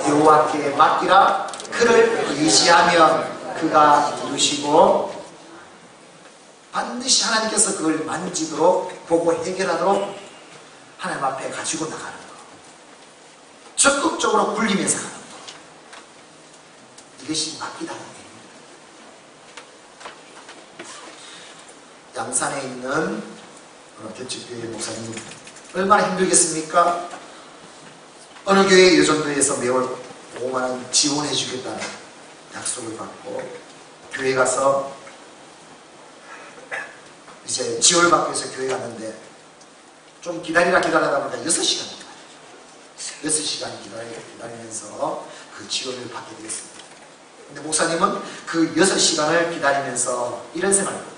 여호와께 맡기라. 그를 의지하면 그가 이루시고, 반드시 하나님께서 그걸 만지도록 보고 해결하도록 하나님 앞에 가지고 나가는 것, 적극적으로 굴리면서 가는 것, 이것이 맡기다는 얘기입니다. 양산에 있는 대책교회 목사님 얼마나 힘들겠습니까? 어느 교회 여전도에서 매월 5만원 지원해 주겠다는 약속을 받고 교회 가서 이제 지원을 받기 위해서 교회 갔는데 좀 기다리다 보니까 6시간 6시간 기다리면서 그 지원을 받게 되었습니다. 근데 목사님은 그 6시간을 기다리면서 이런 생각을 합니다.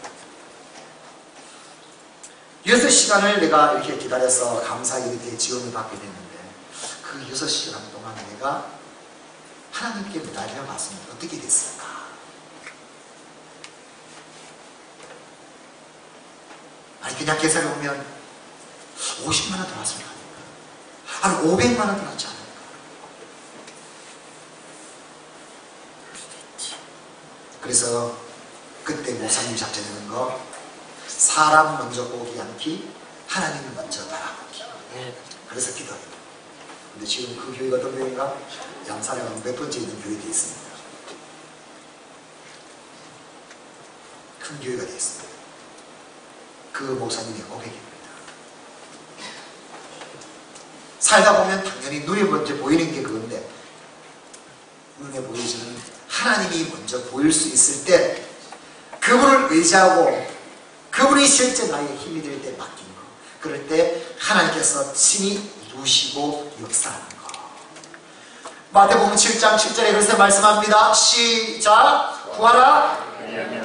6시간을 내가 이렇게 기다려서 감사하게 이렇게 지원을 받게 됐는데, 그 6시간 동안 내가 하나님께 매달려 봤으면 어떻게 됐을까? 아니, 그냥 계산해보면 50만원 들어왔을 거 아닐까? 한 500만원 들어왔지 않을까? 그래서 그때 목사님 작전하는 거, 사람 먼저 보기 않기, 하나님을 먼저 바라보기. 그래서 기도합니다. 근데 지금 그 교회가 어떤 교회인가? 양산에 몇 번째 있는 교회에 있습니다. 큰 교회가 되어 있습니다. 그 목사님의 고백입니다. 살다 보면 당연히 눈에 먼저 보이는 게 그건데, 눈에 보이지는 하나님이 먼저 보일 수 있을 때 그분을 의지하고 그분이 실제 나의 힘이 될 때 맡긴 거, 그럴 때 하나님께서 친히 이루시고 역사하는 거. 마태복음 7장 7절에 그래서 말씀합니다. 시작. 구하라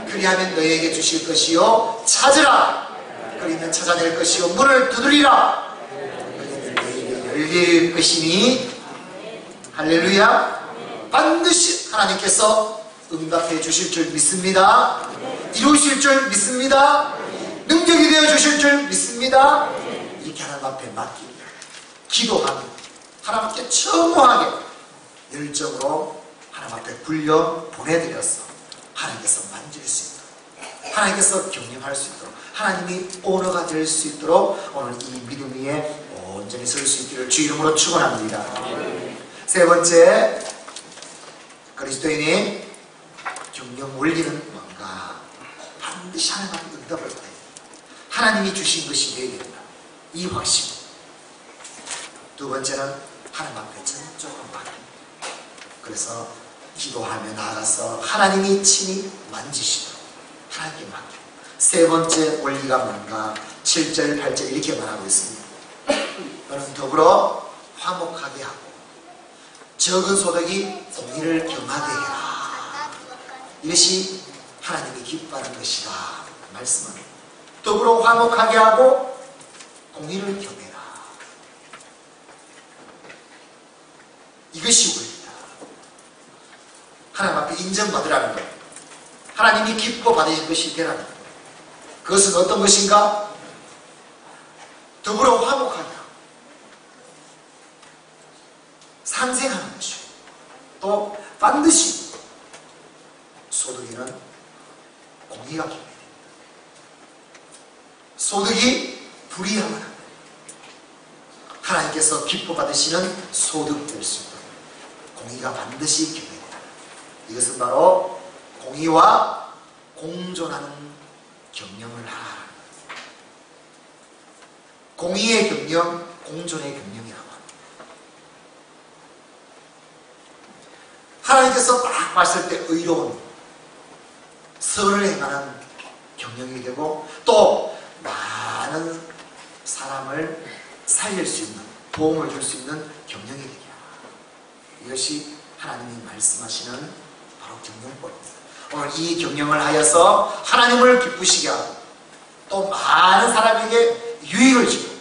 그리하면 너희에게 주실 것이요, 찾으라 그리면 찾아낼 것이요, 문을 두드리라 그리면 너희에게 열릴 것이니. 할렐루야. 반드시 하나님께서 응답해 주실 줄 믿습니다. 이루실 줄 믿습니다. 능력이 되어 주실 줄 믿습니다. 이렇게 하나님 앞에 맡기고 기도하고 하나님께 청호하게 열정으로 하나님 앞에 굴려 보내드려서 하나님께서 만질 수 있도록, 하나님께서 경영할 수 있도록, 하나님이 오너가 될 수 있도록 오늘 이 믿음 위에 온전히 설 수 있기를 주 이름으로 축원합니다. 세 번째, 그리스도인이 경영 원리는 뭔가? 반드시 하나님 앞에 응답을 받아야 돼요. 하나님이 주신 것이 되어야 된다. 이 확신. 두 번째는 하나님 앞에 전적으로 맡깁니다. 그래서 기도하며 나아가서 하나님이 친히 만지시도록 하나님께 맡깁니다. 세 번째 원리가 뭔가 7절, 8절 이렇게 말하고 있습니다. 너는 더불어 화목하게 하고 적은 소득이 공의를 경하게 해라. 이것이 하나님이 기뻐하는 것이다. 말씀은 더불어 화목하게 하고 공의를 경해라. 이것이 우리입니다. 하나님 앞에 인정받으라는 것, 하나님이 기뻐 받으실 것이 되라는 것. 그것은 어떤 것인가? 더불어 화목하게 하고 상생하는 것이고, 또 반드시 소득에는 공의가 경해야 됩니다. 소득이 불이하면 안 돼요. 하나님께서 기뻐 받으시는 소득 될 수 있도록 공의가 반드시 경해야 됩니다. 이것은 바로 공의와 공존하는 경영을 하라. 공의의 경영, 공존의 경영이라고 합니다. 하나님께서 딱 봤을 때 의로운 선을 행하는 경영이 되고, 또 많은 사람을 살릴 수 있는, 도움을 줄 수 있는 경영이 되게 하라. 이것이 하나님이 말씀하시는 바로 경영법입니다. 오늘 이 경영을 하여서 하나님을 기쁘시게 하고, 또 많은 사람에게 유익을 주고,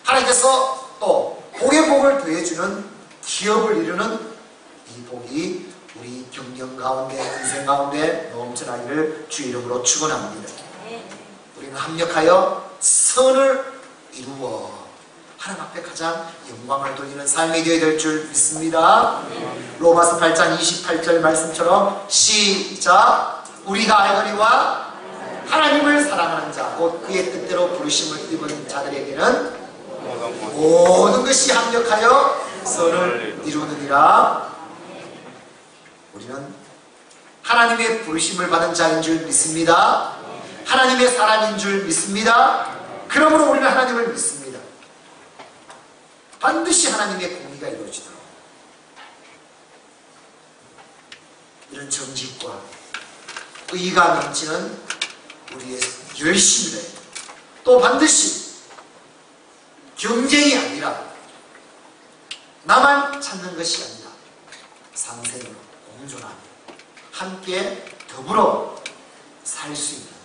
하나님께서 또 복의 복을 더해주는 기업을 이루는 이 복이 우리 경영 가운데, 인생 가운데 넘쳐나기를 주 이름으로 축원합니다. 우리는 합력하여 선을 이루어 하나님 앞에 가장 영광을 돌리는 삶이 되어야 될 줄 믿습니다. 로마서 8장 28절 말씀처럼 시작. 우리가 알거니와 하나님을 사랑하는 자, 곧 그의 뜻대로 부르심을 입은 자들에게는 모든 것이 합력하여 선을 이루느니라. 우리는 하나님의 부르심을 받은 자인 줄 믿습니다. 하나님의 사람인 줄 믿습니다. 그러므로 우리는 하나님을 믿습니다. 반드시 하나님의 공의가 이루어지도록 이런 정직과 의가 넘치는 우리의 열심을 해야, 또 반드시 경쟁이 아니라 나만 찾는 것이 아니라 상생으로 공존하며 함께 더불어 살 수 있는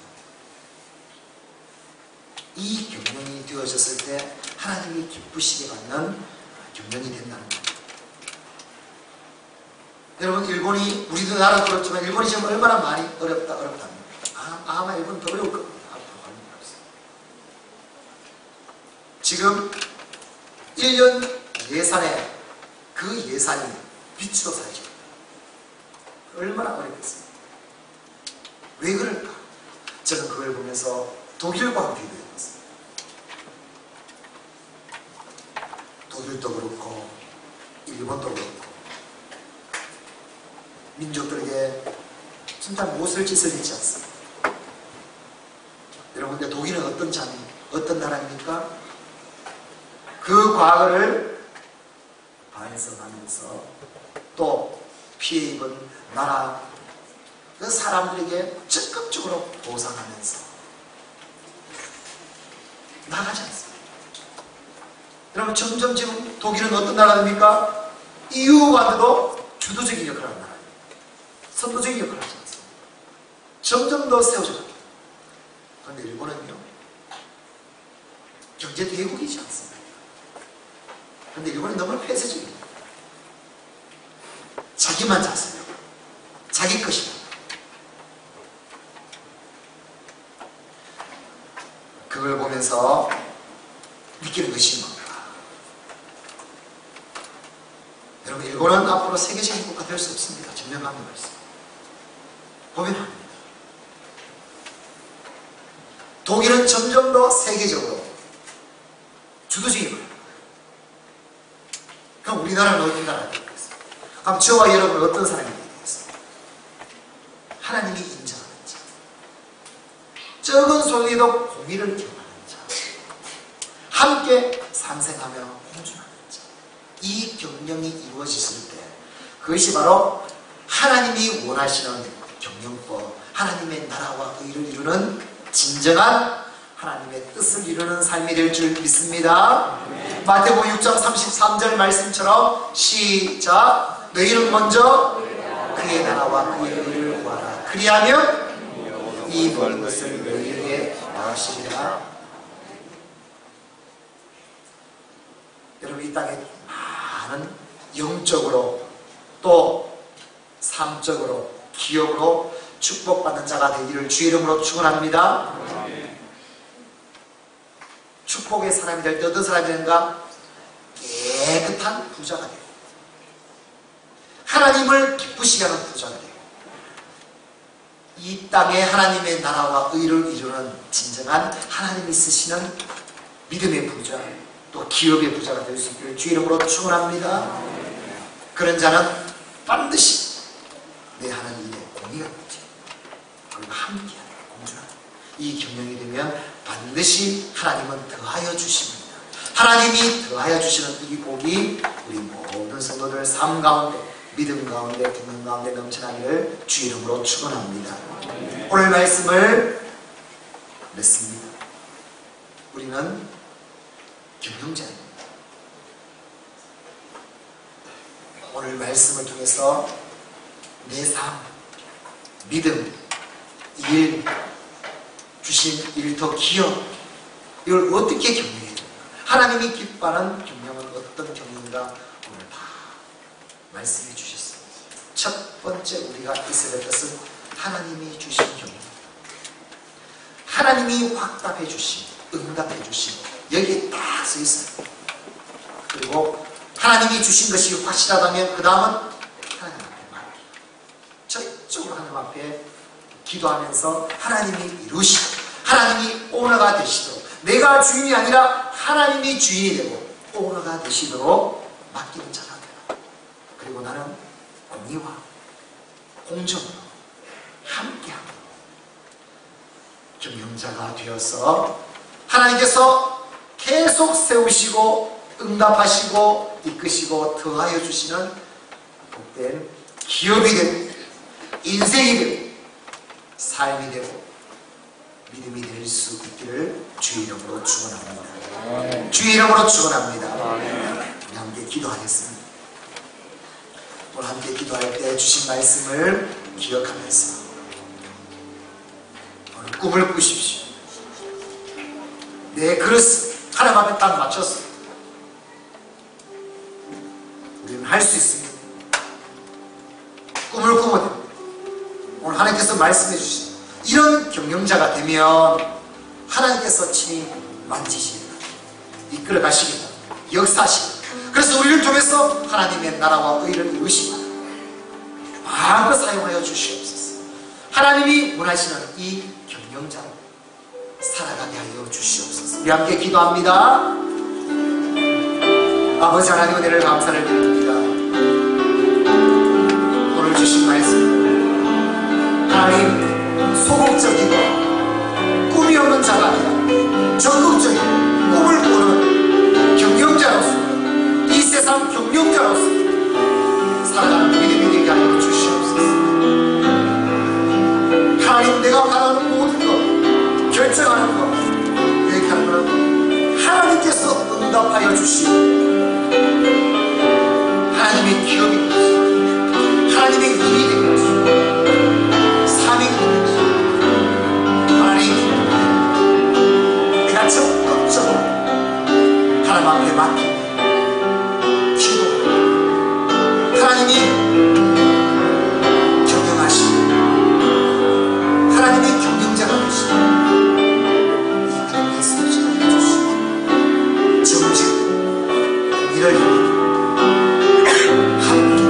이 경영이 되어졌을 때 하나님이 기쁘시게 받는 경영이 된다는 겁니다. 여러분, 일본이, 우리도 나라 그렇지만 일본이 지금 얼마나 많이 어렵답니다. 아마 일본 더 어려울 겁니다. 지금 1년 예산에 그 예산이 미치도 살죠. 얼마나 어렵겠어요. 왜 그럴까? 저는 그걸 보면서 독일과 비교해봤어요. 독일도 그렇고 일본도 그렇고 민족들에게 진짜 무엇을 짓을 짓지 않습니다. 여러분, 근데 독일은 어떤 나라입니까? 그 과거를 반성하면서 또 피해 입은 나라 그 사람들에게 적극적으로 보상하면서 나가지 않습니다. 여러분, 점점 지금 독일은 어떤 나라입니까? EU와도 주도적인 역할을 하는 나라입니다. 선도적인 역할을 하지 않습니다. 점점 더 세워져 갑니다. 그런데 일본은요, 경제 대국이지 않습니다. 그런데 일본은 너무 폐쇄적입니다. 자기만 잤어요. 자기 것이다. 그걸 보면서 느끼는 것이 뭔가, 여러분, 일본은 앞으로 세계적인 국가 될 수 없습니다. 증명하는 말씀 보면 합니다. 독일은 점점 더 세계적으로 주도적인 거예요. 그럼 우리나라는 어떤 나라가 되겠어요? 그럼 저와 여러분은 어떤 사람이 되겠어요? 하나님이 인정하는 자, 적은 소리도 공의를 경하는 함께 상생하며 공존하는 자. 이 경영이 이루어졌을 때 그것이 바로 하나님이 원하시는 경영법, 하나님의 나라와 의를 이루는 진정한 하나님의 뜻을 이루는 삶이 될 줄 믿습니다. 마태복음 6장 33절 말씀처럼 시작. 너희는 먼저 그의 나라와 그의 의를 구하라. 그리하면 이 모든 것을 너희에게 더하시리라. 여러분, 이 땅에 많은 영적으로 또 삶적으로 기업으로 축복받는 자가 되기를 주의 이름으로 축원합니다. 축복의 사람이 될 때 어떤 사람이 되는가? 깨끗한 부자가 되고 하나님을 기쁘시게 하는 부자가 되고 이 땅에 하나님의 나라와 의를 이루는 진정한 하나님이 쓰시는 믿음의 부자, 또 기업의 부자가 될 수 있기를 주의 이름으로 축원합니다. 그런 자는 반드시 내 하는 일에 공의가 있지. 그리고 함께하는 공존하는 이 경영이 되면 반드시 하나님은 더하여 주십니다. 하나님이 더하여 주시는 이 복이 우리 모든 성도들 삶 가운데, 믿음 가운데, 경영 가운데 넘쳐나기를 주의 이름으로 축원합니다. 오늘 말씀을 맺습니다. 우리는 경영자입니다. 오늘 말씀을 통해서 내 삶, 믿음, 일, 주신 일터 기업, 이걸 어떻게 경영해야 됩니까? 하나님이 기뻐하는 경영은 어떤 경영인가 오늘 다 말씀해 주셨습니다. 첫 번째 우리가 있어야 될 것은 하나님이 주신 경영, 하나님이 확답해 주신, 응답해 주신, 여기에 딱 써 있어요. 그리고 하나님이 주신 것이 확실하다면 그 다음은 하나님 앞에 맡기고 저쪽으로 하나님 앞에 기도하면서 하나님이 이루시고 하나님이 오너가 되시도록, 내가 주인이 아니라 하나님이 주인이 되고 오너가 되시도록 맡기는 자가 되라. 그리고 나는 공의와 공정으로 함께하고 경영자가 되어서 하나님께서 계속 세우시고 응답하시고 이끄시고 더하여 주시는 복된 기업이 되고 인생이 되고 삶이 되고 믿음이 될 수 있기를 주의 이름으로 축원합니다. 주의 이름으로 축원합니다. 우리 함께 기도하겠습니다. 오늘 함께 기도할 때 주신 말씀을 기억하면서 오늘 꿈을 꾸십시오. 내 그릇을 하나님 앞에 딱 맞췄어. 우리는 할 수 있습니다. 꿈을 꾸면 됩니다. 오늘 하나님께서 말씀해 주신 이런 경영자가 되면 하나님께서 친히 만지시겠다, 이끌어 가시겠다, 역사하시겠다. 그래서 우리를 통해서 하나님의 나라와 의를 이루시고 마음껏 사용하여 주시옵소서. 하나님이 원하시는 이 경영자로 살아가게 하여 주시옵소서. 우리 함께 기도합니다. 아버지 하나님, 은혜를 감사를 드립니다. 오늘 주신 말씀, 하나님 소극적이고 꿈이 없는 자가 아니라 적극적인 꿈을 꾸는 경영자로서, 이 세상 경영자로서 살아가는 믿음이 되게 하여 주시옵소서. 하나님, 내가 바라는 모든 것, 결정하는 것, 계획하는 것은 하나님께서 응답하여 주시고 하나님의 기업이 되었습니다. 하나님의 일이 되었습니다. 삶이 되었습니다. 하나님, 내가 적극적으로 하나님 앞에 맡기고 기도, 하나님이 경영하시고 하나님의 경영자가 되시고 이 믿음의 성취를 해주시고 정직, 일을 함께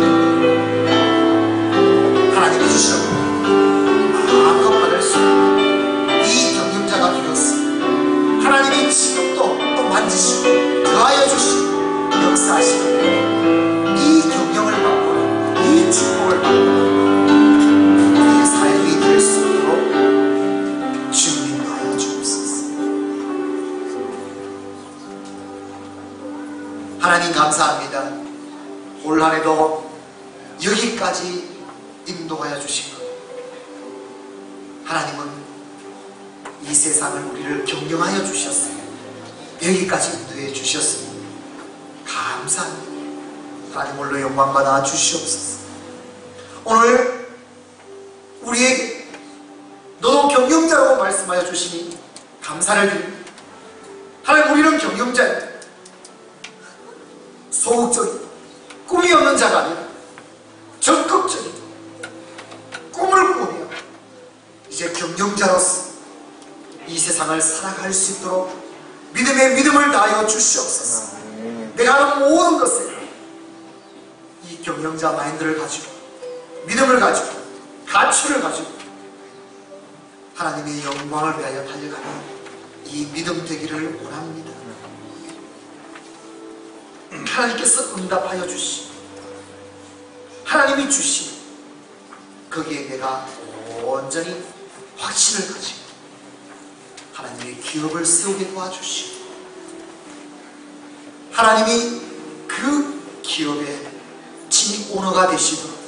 하나님이 주시는 마음껏 받을 수 있는 이 경영자가 되었어. 하나님이 지금도 또 만지시고 더하여 주시고 역사하시고 이 경영을 받고 이 축복을 받고 우리의 삶이 될 수 있도록 주님 하여 주옵소서. 감사합니다. 올 한 해도 여기까지 인도하여 주신 것, 하나님은 이 세상을 우리를 경영하여 주셨어요. 여기까지 인도해 주셨습니다. 감사합니다. 하나님 홀로 영광받아 주시옵소서. 오늘 우리에게 너도 경영자라고 말씀하여 주시니 감사를 드립니다. 하나님, 우리는 경영자입니다. 소극적인 꿈이 없는 자가 아니라 적극적인 꿈을 꾸며 이제 경영자로서 이 세상을 살아갈 수 있도록 믿음의 믿음을 다하여 주시옵소서. 내가 하는 모든 것에 이 경영자 마인드를 가지고, 믿음을 가지고, 가치를 가지고 하나님의 영광을 위하여 달려가는 이 믿음 되기를 원합니다. 하나님께서 응답하여 주시고 하나님이 주시고 거기에 내가 온전히 확신을 가지고 하나님의 기업을 세우게 도와주시고 하나님이 그 기업의 진이 오너가 되시도록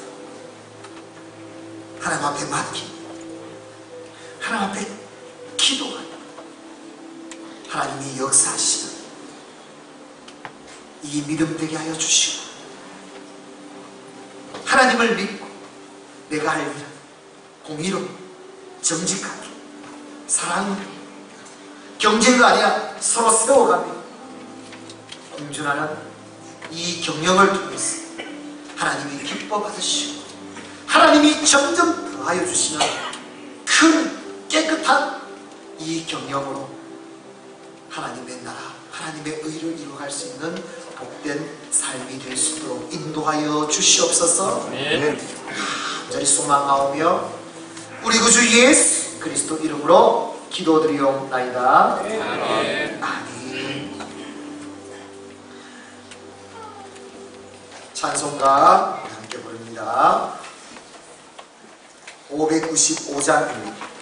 하나님 앞에 맡기고 하나님 앞에 기도하고 하나님이 역사하시는 이 믿음 되게 하여 주시고 하나님을 믿고 내가 할 일은 공의로 정직하게 사랑으로 경쟁가 아니라 서로 세워가며 공존하는 이 경영을 통해서 하나님이 기뻐 받으시고 하나님이 점점 더하여 주시는 큰 깨끗한 이 경영으로 하나님의 나라, 하나님의 의를 이루어갈 수 있는 복된 삶이 될 수 있도록 인도하여 주시옵소서. 간절히 소망하오며 우리 구주 예수 그리스도 이름으로 기도드리옵나이다. 아멘. 찬송가 함께 부릅니다. 595장입니다.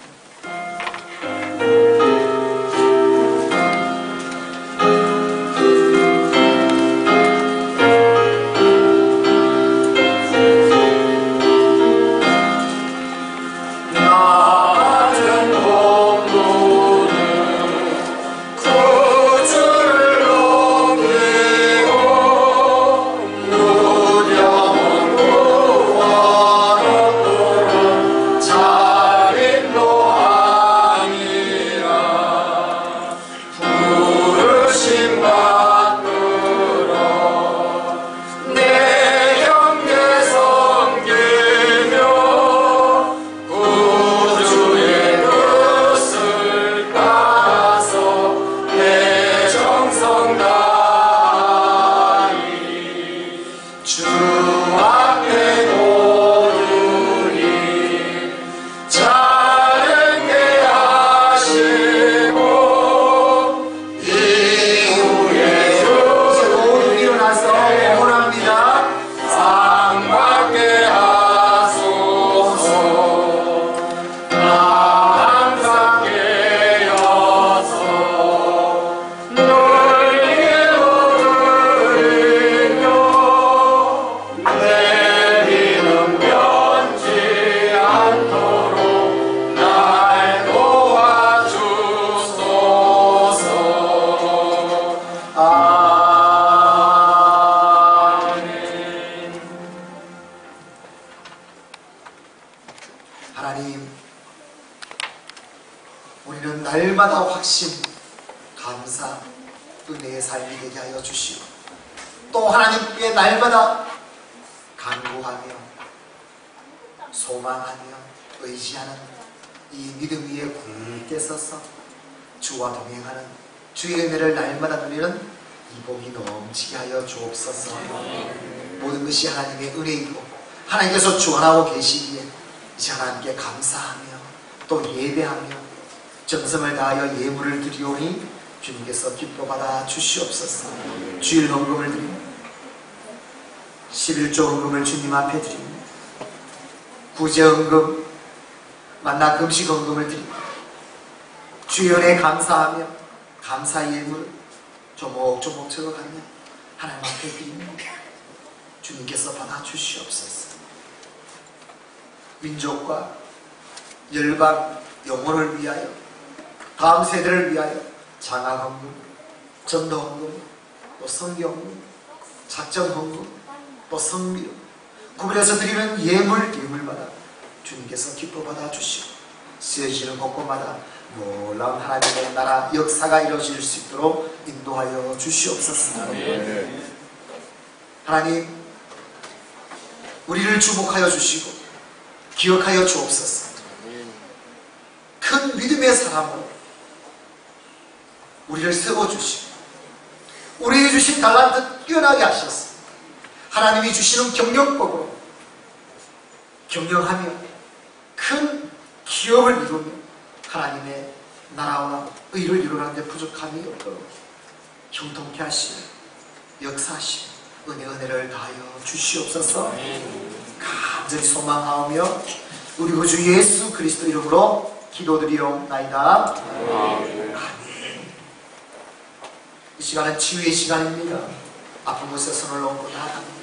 하나님, 우리는 날마다 확신, 감사, 은혜의 삶이 되게 하여 주시고 또 하나님께 날마다 간구하며 소망하며 의지하는 이 믿음 위에 굳게 서서 주와 동행하는 주의 은혜를 날마다 누리는 이 복이 넘치게 하여 주옵소서. 모든 것이 하나님의 은혜이고 하나님께서 주관하고 계시기에 이제 하나님께 감사하며 또 예배하며 정성을 다하여 예물을 드리오니 주님께서 기뻐 받아 주시옵소서. 주일 헌금을 드립니다. 11조 헌금을 주님 앞에 드립니다. 구제 헌금, 만나 금식 헌금을 드립니다. 주의 은혜에 감사하며 감사 예물을 조목조목 적어가며 하나님 앞에 드립니다. 주님께서 받아주시옵소서. 민족과 열방 영혼을 위하여, 다음 세대를 위하여 장학헌금, 전도헌금, 또 성경헌금, 작정헌금, 또 성비로 구별해서 드리는 예물마다 주님께서 기뻐 받아주시고 쓰여지는 곳곳마다 놀라운 하나님의 나라 역사가 이루어질 수 있도록 인도하여 주시옵소서. 하나님, 우리를 주목하여 주시고 기억하여 주옵소서. 큰 믿음의 사람으로 우리를 세워주시고 우리에게 주신 달란트 뛰어나게 하셔서 하나님이 주시는 경영법으로 경영하며 큰 기업을 이루며 하나님의 나라와 의를 이루는 데 부족함이 없도록 형통케 하시며 역사하시며 은혜를 다하여 주시옵소서. 간절히 소망하오며 우리 구주 예수 그리스도 이름으로 기도드리옵나이다. 아멘. 이 시간은 치유의 시간입니다. 아픈 곳에 손을 얹고 나아갑니다.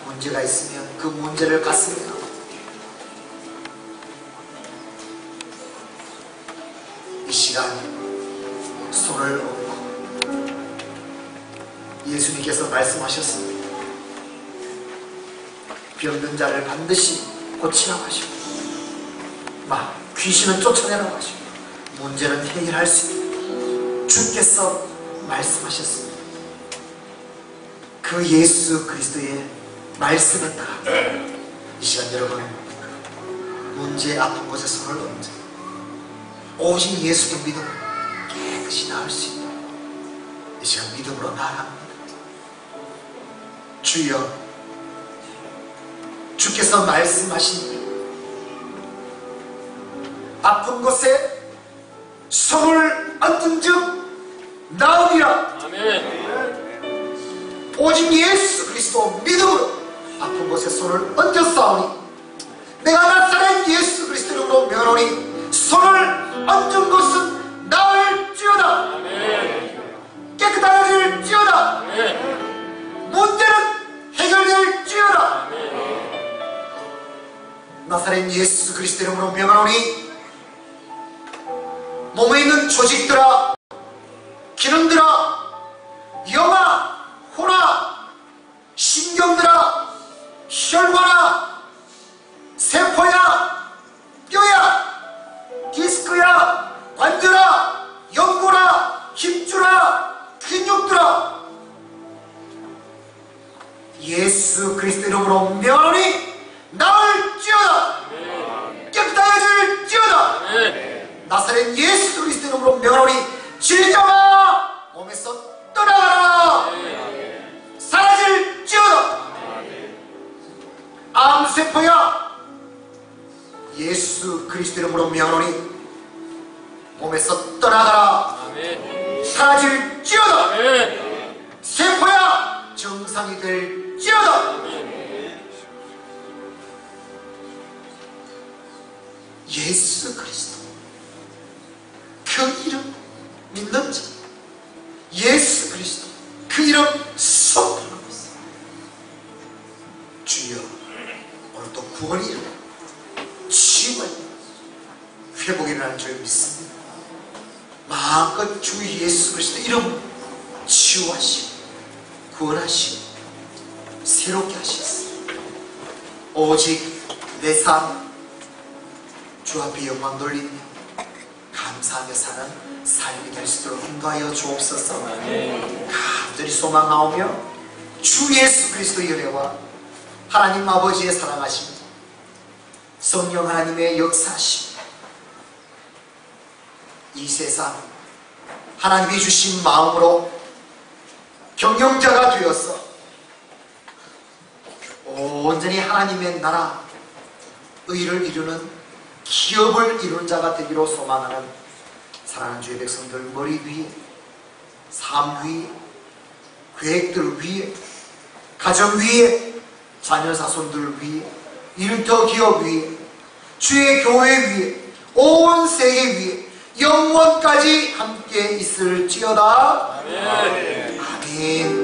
문제가 있으면 그 문제를 가슴에 안고 이 시간 손을 얹고 예수님께서 말씀하셨습니다. 병든 자를 반드시 고치라고 하시고 귀신은 쫓아내라고 하시고 문제는 해결할 수 있다. 주께서 말씀하셨습니다. 그 예수 그리스도의 말씀에 따라 이 시간 여러분 문제 아픈 곳에 손을 얹어 오직 예수의 믿음으로 깨끗이 나을 수 있다. 이 시간 믿음으로 나아갑니다. 주여, 주께서 말씀하신 대로 아픈 곳에 손을 얹은 즉 나으리라. 아멘. 오직 예수 그리스도 믿음으로 아픈 곳에 손을 얹었사오니 내가 나사렛 예수 그리스도로 명하노니 손을 얹은 곳은 나을지어다. 아멘. 깨끗하여질지어다. 아멘. 문제는 해결될지어다. 아멘. 나사렛 예수 그리스도 이름으로 명하노니 몸에 있는 조직들아, 기능들아, 영아, 호나, 신경들아, 혈관아, 세포야, 뼈야, 디스크야, 관절아, 연골아, 힘줄아, 근육들아, 예수 그리스도 이름으로 명하노니 나을지어다. 깨끗하여질지어다. 나사렛 예수 그리스도 이름으로 명하노니 질병아 몸에서 떠나가라. 사라질지어다. 암세포야 예수 그리스도 이름으로 명하노니 몸에서 떠나가라. 사라질지어다. 세포야 정상이 될지어다. 예수 그리스도 그 이름 믿는 자, 예수 그리스도 그 이름 선포하고 있습니다. 주여, 오늘 또 구원이 일어나고 치유가 일어나고 회복이 일어나는 줄 믿습니다. 마음껏 주 예수 그리스도 이름으로 치유하시고 구원하시고 새롭게 하셨습니다. 오직 내 삶 주 앞에 영광 돌리며 감사하며 사는 삶이 될 수 있도록 인도하여 주옵소서. 간절히 소망하오며 주 예수 그리스도의 은혜와 하나님 아버지의 사랑하심, 성령 하나님의 역사하심, 이 세상 하나님이 주신 마음으로 경영자가 되어서 온전히 하나님의 나라 의를 이루는 기업을 이루는 자가 되기로 소망하는 사랑하는 주의 백성들 머리 위에, 삶 위에, 계획들 위에, 가정 위에, 자녀 자손들 위에, 일터 기업 위에, 주의 교회 위에, 온 세계 위에 영원까지 함께 있을지어다. 아멘. 아멘. 예수님